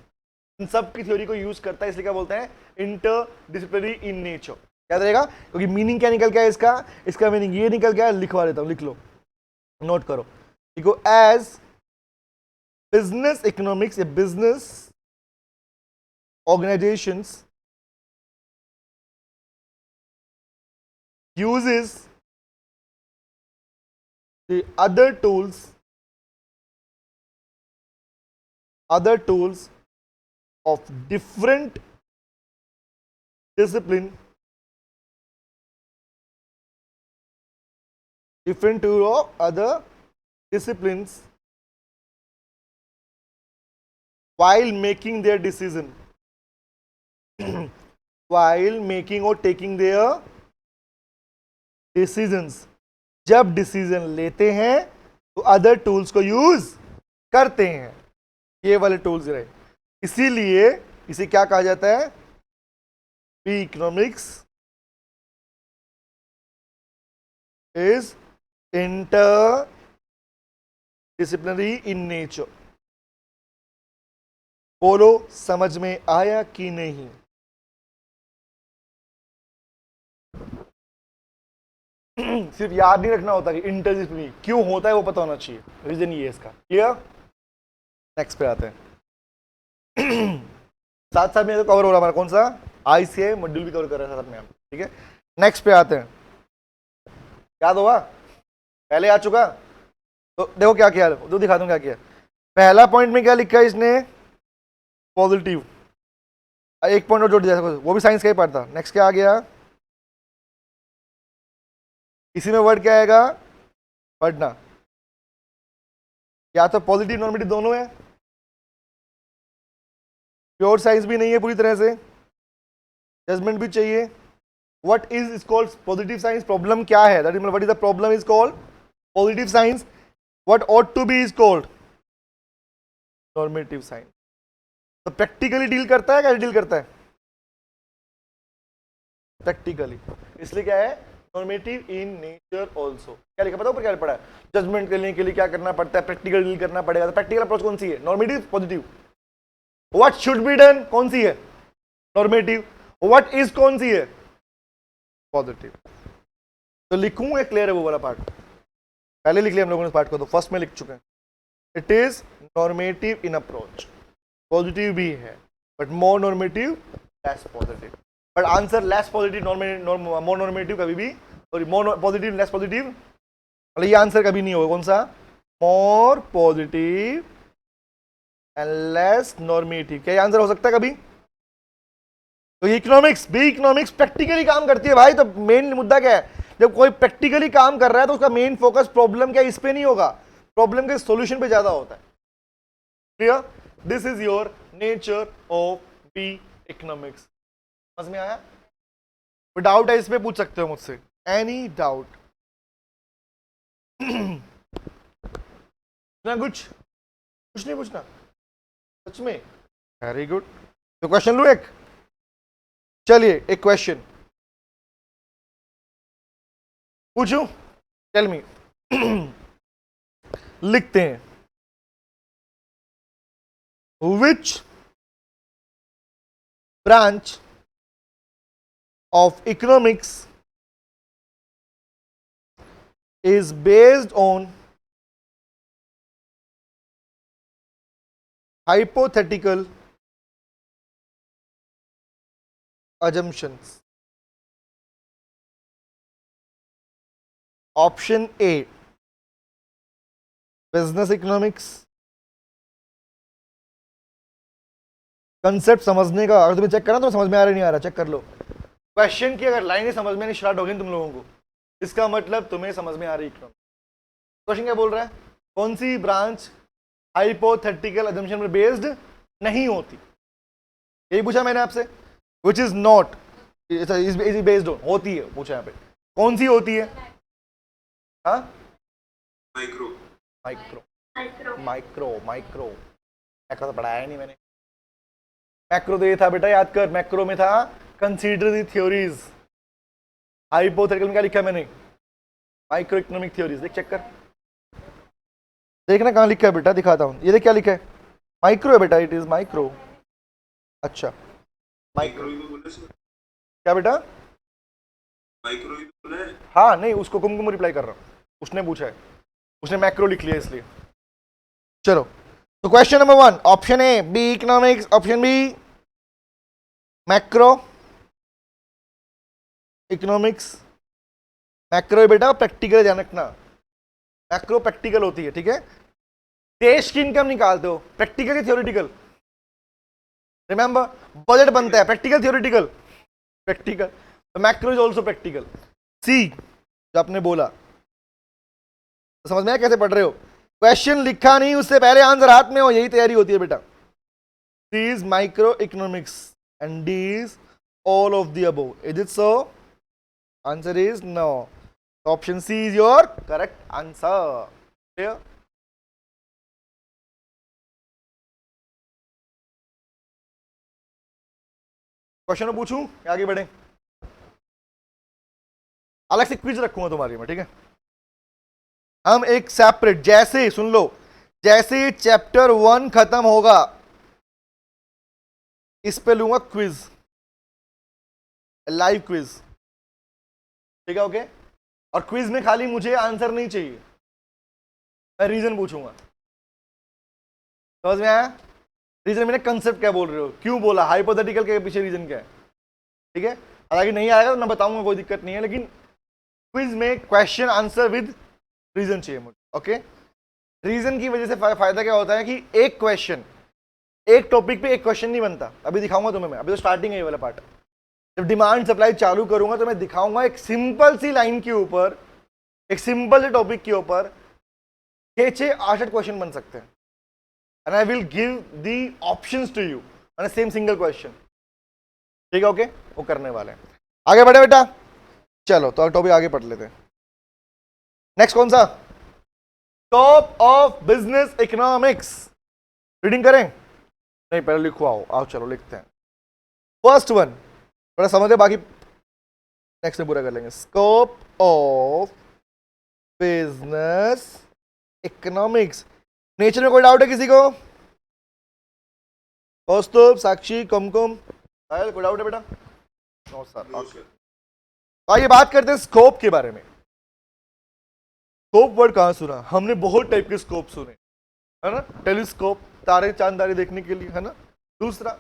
इन सब की थ्योरी को यूज करता है। इसलिए क्या बोलते हैं, इंटर डिसिप्लिनरी इन नेचर। याद रहेगा, क्योंकि मीनिंग क्या निकल गया इसका, इसका मीनिंग ये निकल गया, लिखवा देता हूं, लिख लो, नोट करो, देखो, as business economics, a business organisations uses the other tools of different discipline, different tool of other disciplines while making their decision while making or taking their decisions। जब डिसीजन लेते हैं तो अदर टूल्स को use करते हैं, ये वाले tools रहे, इसीलिए इसे क्या कहा जाता है, pre economics is inter disciplinary in nature. बोलो समझ में आया कि नहीं? सिर्फ याद नहीं रखना होता कि इंटरडिसिप्लिनरी क्यों होता है, वो पता होना चाहिए, रीजन ये है इसका। क्लियर? नेक्स्ट पे आते हैं। साथ साथ में तो कवर हो रहा हमारा कौन सा, आईसीए मॉड्यूल भी कवर कर रहे हैं साथ में हम, ठीक है। नेक्स्ट पे आते हैं, याद होगा, पहले आ चुका, तो देखो क्या किया, जो दिखा दूं क्या किया। पहला पॉइंट में क्या लिखा है इसने, पॉजिटिव, एक पॉइंट और जोड़ दिया, वो भी साइंस का ही पार्ट था। नेक्स्ट क्या आ गया, इसी में वर्ड क्या आएगा, पढ़ना, या तो पॉजिटिव नॉर्मेटिव दोनों है, प्योर साइंस भी नहीं है पूरी तरह से, जजमेंट भी चाहिए। What is called positive science, problem क्या है, that is what is the problem is called positive science, what ought to be is called normative science. तो प्रैक्टिकली डील करता है, क्या डील करता है, प्रैक्टिकली, इसलिए क्या है, नॉर्मेटिव इन नेचर ऑल्सो। क्या लिखा पता ऊपर क्या पड़ा है, जजमेंट करने के लिए क्या करना पड़ता है, प्रैक्टिकल डील करना पड़ेगा। तो प्रैक्टिकल अप्रोच कौन सी है, normative, positive. What should be done कौन सी है, नॉर्मेटिव। व्हाट इज कौन सी है, पॉजिटिव। तो लिखूं या क्लियर है वो वाला पार्ट, पहले लिख लिया हम लोगों ने इस पार्ट को, तो फर्स्ट में लिख चुके हैं। It is normative in approach, positive भी है but more normative less positive. But answer less positive more normative कभी भी, sorry more positive less positive, मतलब ये आंसर कभी नहीं होगा। कौन सा, more positive and less normative, क्या ये आंसर हो सकता है कभी? तो ये इकोनॉमिक्स, बी इकोनॉमिक्स प्रैक्टिकली काम करती है भाई। तो मेन मुद्दा क्या है, जब कोई प्रैक्टिकली काम कर रहा है तो उसका मेन फोकस प्रॉब्लम क्या, इस पे नहीं होगा, प्रॉब्लम के सॉल्यूशन पे ज्यादा होता है। Clear? This is your nature of B economics. समझ में आया? कोई डाउट है इस पे पूछ सकते हो मुझसे, एनी डाउट? ना कुछ नहीं पूछना सच में? Very good. तो क्वेश्चन लो एक, चलिए एक क्वेश्चन पूछूं, टेल मी। लिखते हैं, which branch of economics is based on hypothetical assumptions. Option A, business economics. Concept समझने का, अगर तुम्हें चेक करना तो समझ में आ रहा नहीं आ रहा, चेक कर लो। क्वेश्चन की अगर लाइन ही समझ में नहीं स्टार्ट होगी तुम लोगों को, इसका मतलब तुम्हें समझ में आ रही इकोनॉमिक्स। क्वेश्चन क्या बोल रहा है? कौन सी ब्रांच हाइपोथेटिकल असम्पशन पर बेस्ड नहीं होती? यही पूछा मैंने आपसे। विच is not is based on, होती है पूछा यहाँ पे। कौन सी होती है? हाँ, micro micro micro micro macro तो पढ़ाया नहीं मैंने। मैक्रो तो ये था बेटा, याद कर, मैक्रो में था कंसीडर द थ्योरीज। हाइपोथेटिकल में क्या लिखा है मैंने? Micro economic theories. देख, चेक कर, देखना कहाँ लिखा है बेटा, दिखाता हूँ। ये देख क्या लिखा है, माइक्रो है बेटा, इट इज माइक्रो। अच्छा, माइक्रो ही तो बोला सर, क्या बेटा? माइक्रो ही तो बोला है। हाँ नहीं, उसको कुमकुम रिप्लाई कर रहा हूँ, उसने पूछा है, उसने मैक्रो लिख लिया इसलिए। चलो, तो question number 1, option A B economics, option B macro economics. Macro बेटा प्रैक्टिकल, ध्यान रखना, मैक्रो प्रैक्टिकल होती है, ठीक है? देश की इनकम निकालते हो, प्रैक्टिकल या थ्योरेटिकल? रिमेंबर, बजट बनता है, प्रैक्टिकल थ्योरेटिकल? प्रैक्टिकल। तो मैक्रो इज ऑल्सो प्रैक्टिकल। सी जो आपने बोला, तो समझ में आया कैसे पढ़ रहे हो? क्वेश्चन लिखा नहीं, उससे पहले आंसर हाथ में हो, यही तैयारी होती है बेटा। C is micro economics and D is all of the above. Is it so? Answer is no. Option C is your correct answer. Clear? Question पूछूं, आगे बढ़े? अलग से क्विज रखूंगा तुम्हारी में, ठीक है? हम एक सेपरेट, जैसे सुन लो, जैसे चैप्टर 1 खत्म होगा इस पे लूंगा क्विज, लाइव क्विज, ठीक है? ओके। और क्विज में खाली मुझे आंसर नहीं चाहिए, मैं रीजन पूछूंगा। समझ में आया? रीजन मैंने कंसेप्ट क्या बोल रहे हो, क्यों बोला, हाइपोथेटिकल के पीछे रीजन क्या है, ठीक है? हालांकि नहीं आएगा तो मैं बताऊंगा, कोई दिक्कत नहीं है, लेकिन क्विज में क्वेश्चन आंसर विद रीजन चाहिए मुझे। ओके, रीजन की वजह से फायदा क्या होता है कि एक क्वेश्चन, एक टॉपिक पे एक क्वेश्चन नहीं बनता। अभी दिखाऊंगा तुम्हें मैं, अभी तो स्टार्टिंग है ये वाला पार्ट। जब डिमांड सप्लाई चालू करूंगा तो मैं दिखाऊंगा एक सिंपल सी लाइन के ऊपर, एक सिंपल से टॉपिक के ऊपर 6-8 क्वेश्चन बन सकते हैं। And I will give the options to you on same single question, ठीक है? ओके, वो करने वाले हैं। आगे बढ़े बेटा, चलो तो टॉपिक आगे पढ़ लेते हैं। नेक्स्ट कौन सा? Top of business economics. Reading करें? नहीं, पहले लिखो, आओ चलो लिखते हैं। फर्स्ट वन थोड़ा समझे, बाकी नेक्स्ट में पूरा कर लेंगे। Scope of business economics. Nature में कोई डाउट है किसी को? कौस्तुभ, साक्षी, कुमकुम, कोई डाउट है बेटा? No sir. तो आइए बात करते हैं स्कोप के बारे में। स्कोप वर्ड कहां सुना? हमने बहुत टाइप के स्कोप सुने, है ना? टेलीस्कोप, तारे चांद तारे देखने के लिए, है ना? दूसरा,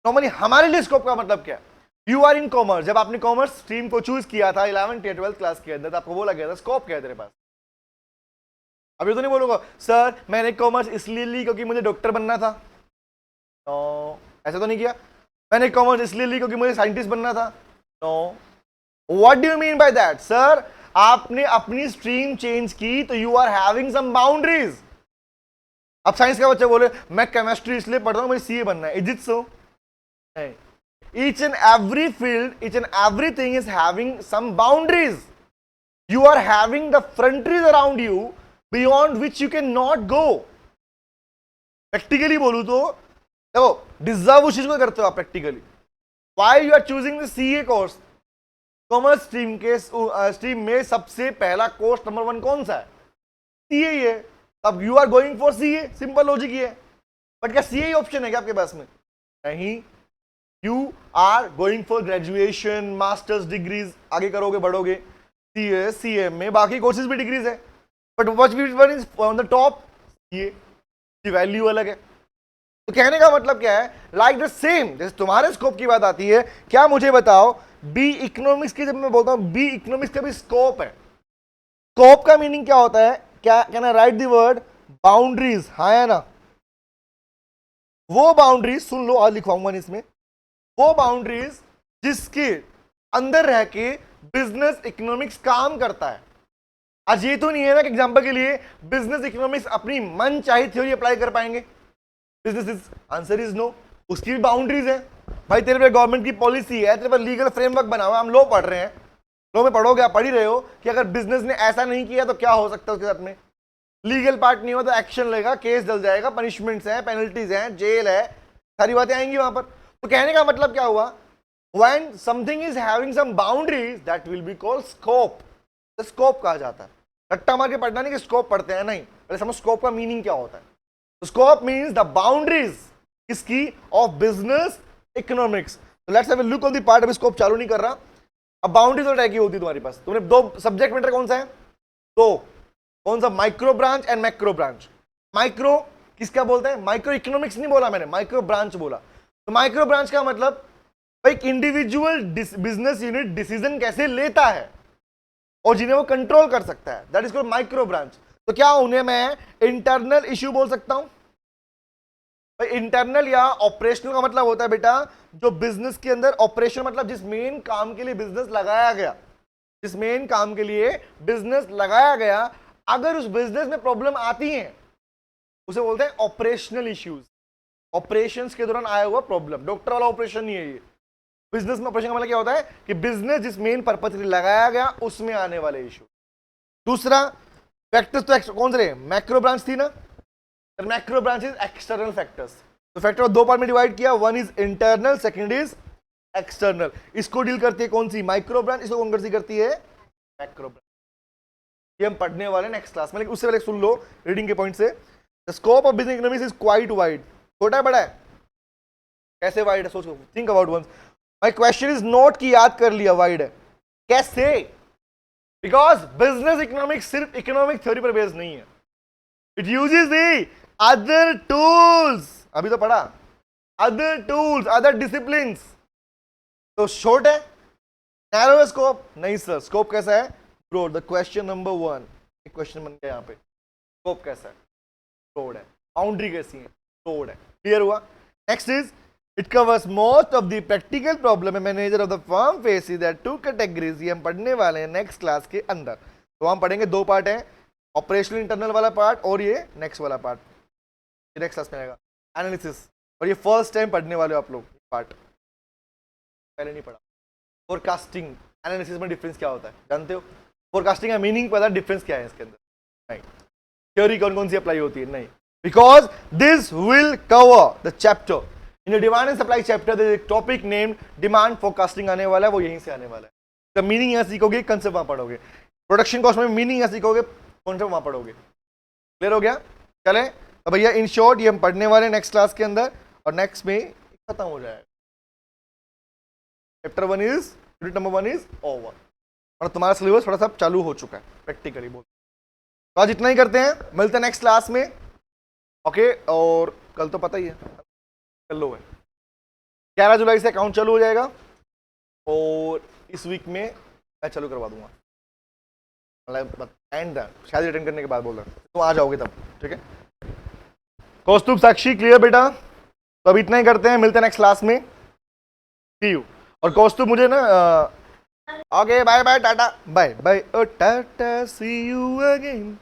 नॉर्मली हमारे लिए स्कोप का मतलब क्या है? यू आर इन कॉमर्स, जब आपने कॉमर्स स्ट्रीम को चूज किया था 11th या 12th क्लास के अंदर, तो आपको बोला गया था स्कोप क्या है तेरे पास। अभी तो नहीं बोलूंगा सर मैंने कॉमर्स इसलिए ली क्योंकि मुझे डॉक्टर बनना था, नो, ऐसा तो नहीं किया। मैंने कॉमर्स इसलिए ली क्योंकि मुझे साइंटिस्ट बनना था, no. What do you mean by that? Sir आपने अपनी स्ट्रीम चेंज की तो you are having some boundaries. अब साइंस का बच्चा बोले मैं केमिस्ट्री इसलिए पढ़ रहा हूं मुझे सीए बनना है, इज इट सो? नहीं। Each and every field, each and everything is having some boundaries. You are having the frontiers around you beyond which you cannot go. Practically बोलूं तो देखो, डिजर्व उस चीज को करते हो आप practically. Why you are choosing the CA course? Commerce stream के स्ट्रीम में सबसे पहला कोर्स नंबर 1 कौन सा है? सीए ही है। अब you are going for CA, simple logic ही है। बट क्या सीए ही ऑप्शन है क्या आपके पास में? नहीं, you are going for graduation, masters degrees, आगे करोगे बढ़ोगे, सीए, सीएम में बाकी कोर्सेज भी डिग्रीज है, but what one is on the top? ये वैल्यू अलग है। तो कहने का मतलब क्या है, लाइक द सेम जैसे तुम्हारे स्कोप की बात आती है, क्या मुझे बताओ बी इकोनॉमिक्स की जब मैं बोलता हूं बी इकोनॉमिक्स का भी स्कोप है, स्कोप का मीनिंग क्या होता है, क्या can I right the word boundaries, हाँ या ना, वो बाउंड्रीज सुन लो, आज लिखवाऊंगा नहीं इसमें, वो बाउंड्रीज जिसके अंदर रह के बिजनेस इकोनॉमिक्स काम करता है। आज ये तो नहीं है ना कि एग्जांपल के लिए बिजनेस इकोनॉमिक्स अपनी मन चाही थ्योरी अप्लाई कर पाएंगे, business is answer is no, उसकी भी बाउंड्रीज है। भाई तेरे पे गवर्नमेंट की पॉलिसी है, तेरे पे लीगल फ्रेमवर्क बना हुआ है, हम लॉ पढ़ रहे हैं, लॉ में पढ़ोगे, आप पढ़ ही रहे हो कि अगर बिजनेस ने ऐसा नहीं किया तो क्या हो सकता है उसके साथ में, लीगल पार्ट नहीं हो तो एक्शन लेगा, केस डल जाएगा, पनिशमेंट्स हैं, पेनल्टीज हैं, जेल है, सारी बातें आएंगी वहां पर। तो कहने का मतलब क्या हुआ, when something is having some boundaries that will be called scope, तो स्कोप कहा जाता है। रट्टा मार के पढ़ना नहीं कि स्कोप पढ़ते हैं, नहीं, पहले समझ स्कोप का मीनिंग क्या होता है। तो स्कोप मीन्स द बाउंड्रीज किसकी, ऑफ बिजनेस इकोनॉमिक्स। तो let's have a look on the part, अभी स्कोप चालू नहीं कर रहा। अब बाउंड्रीज और की होती है तुम्हारे पास, तुमने दो सब्जेक्ट मैटर कौन सा है, तो कौन सा, micro branch and macro branch. Micro किसका बोलते हैं, माइक्रो इकोनॉमिक्स नहीं बोला मैंने, माइक्रो ब्रांच बोला। तो माइक्रो ब्रांच का मतलब एक इंडिविजुअल बिजनेस यूनिट डिसीजन कैसे लेता है और जिन्हें वो कंट्रोल कर सकता है, that is called micro branch. तो क्या उन्हें मैं इंटरनल इश्यू बोल सकता हूं, भाई इंटरनल या ऑपरेशनल का मतलब होता है बेटा जो बिजनेस के अंदर, ऑपरेशन मतलब जिस मेन काम के लिए बिजनेस लगाया गया, जिस मेन काम के लिए बिजनेस लगाया गया, अगर उस बिजनेस में प्रॉब्लम आती है उसे बोलते हैं ऑपरेशनल इश्यूज। ऑपरेशंस के दौरान आया हुआ प्रॉब्लम, डॉक्टर वाला ऑपरेशन नहीं है ये। बिजनेस में ऑपरेशन का मतलब क्या होता है कि बिजनेस जिस मेन पर्पज के लिए लगाया गया उसमें आने वाले इशू। दूसरा फैक्टर्स तो कौन से रहे, मैक्रो ब्रांच थी ना, macro branch is external factors. तो फैक्टर दो पार्ट में डिवाइड किया, one is internal, second is external. इसको डील करती है कौन सी, माइक्रो ब्रांच, इसको कौन सी करती है, मैक्रो ब्रांच। ये हम पढ़ने वाले नेक्स्ट क्लास में, लेकिन उससे पहले सुन लो रीडिंग के पॉइंट से, the scope of business economics is quite wide. छोटा है बड़ा है, कैसे वाइड है, सोचो, think about once. My question is note की याद कर लिया, वाइड है कैसे, बिकॉज बिजनेस इकोनॉमिक्स सिर्फ इकोनॉमिक थ्योरी पर बेस्ड नहीं है, it uses the other tools, अभी तो पढ़ा, अदर टूल्स, अदर डिसिप्लिन्स। तो शॉर्ट है, नैरो है स्कोप, नहीं सर, स्कोप कैसा है, ब्रॉड। द क्वेश्चन नंबर 1, एक क्वेश्चन बन गया यहाँ पे, स्कोप कैसा है, ब्रॉड है, बाउंड्री कैसी है, ब्रॉड है, क्लियर हुआ। Next is it covers most of the practical problem manager of the firm faces that two categories, ये हम पढ़ने वाले हैं नेक्स्ट क्लास के अंदर। तो हम पढ़ेंगे, दो पार्ट है, ऑपरेशनल इंटरनल वाला पार्ट और ये नेक्स्ट वाला पार्ट, नेक्स्ट क्लास में आएगा एनालिसिस। और ये फर्स्ट टाइम पढ़ने वाले हो आप लोग पार्ट, पहले नहीं पढ़ा। फोरकास्टिंग एनालिसिस में डिफरेंस क्या होता है जानते हो, फोरकास्टिंग का मीनिंग पता, डिफरेंस क्या है इसके अंदर, नहीं, थ्योरी कौन कौन सी अप्लाई होती है, नहीं, because this will cover the chapter in demand and supply chapter, there is a topic named demand forecasting आने वाला है, वो यहीं से आने वाला है। तो मीनिंग यहाँ सीखोगे, कंसेप्ट वहां पढ़ोगे, प्रोडक्शन कॉस्ट में मीनिंग यहाँ सीखोगे, कॉन्सेप्ट वहां पढ़ोगे, क्लियर हो गया। चले तो भैया इन शॉर्ट ये हम पढ़ने वाले नेक्स्ट क्लास के अंदर, और नेक्स्ट में खत्म हो जाएगा, chapter 1 is, unit number 1 is over, और तुम्हारा सिलेबस थोड़ा सा चालू हो चुका है प्रैक्टिकली बोल। तो आज इतना ही करते हैं, मिलते हैं नेक्स्ट क्लास में, ओके। और कल तो पता ही है, कल लो है 11 जुलाई से अकाउंट चालू हो जाएगा, और इस वीक में मैं चालू करवा दूंगा, मतलब एंड शायद रिटर्न करने के बाद बोल रहा, तो आ जाओगे तब, ठीक है। कौस्तुभ साक्षी क्लियर बेटा, तो अब इतना ही करते हैं, मिलते हैं नेक्स्ट क्लास में, सी यू। और कौस्तुभ मुझे ना okay bye bye ta ta, bye bye, oh ta ta, see you again.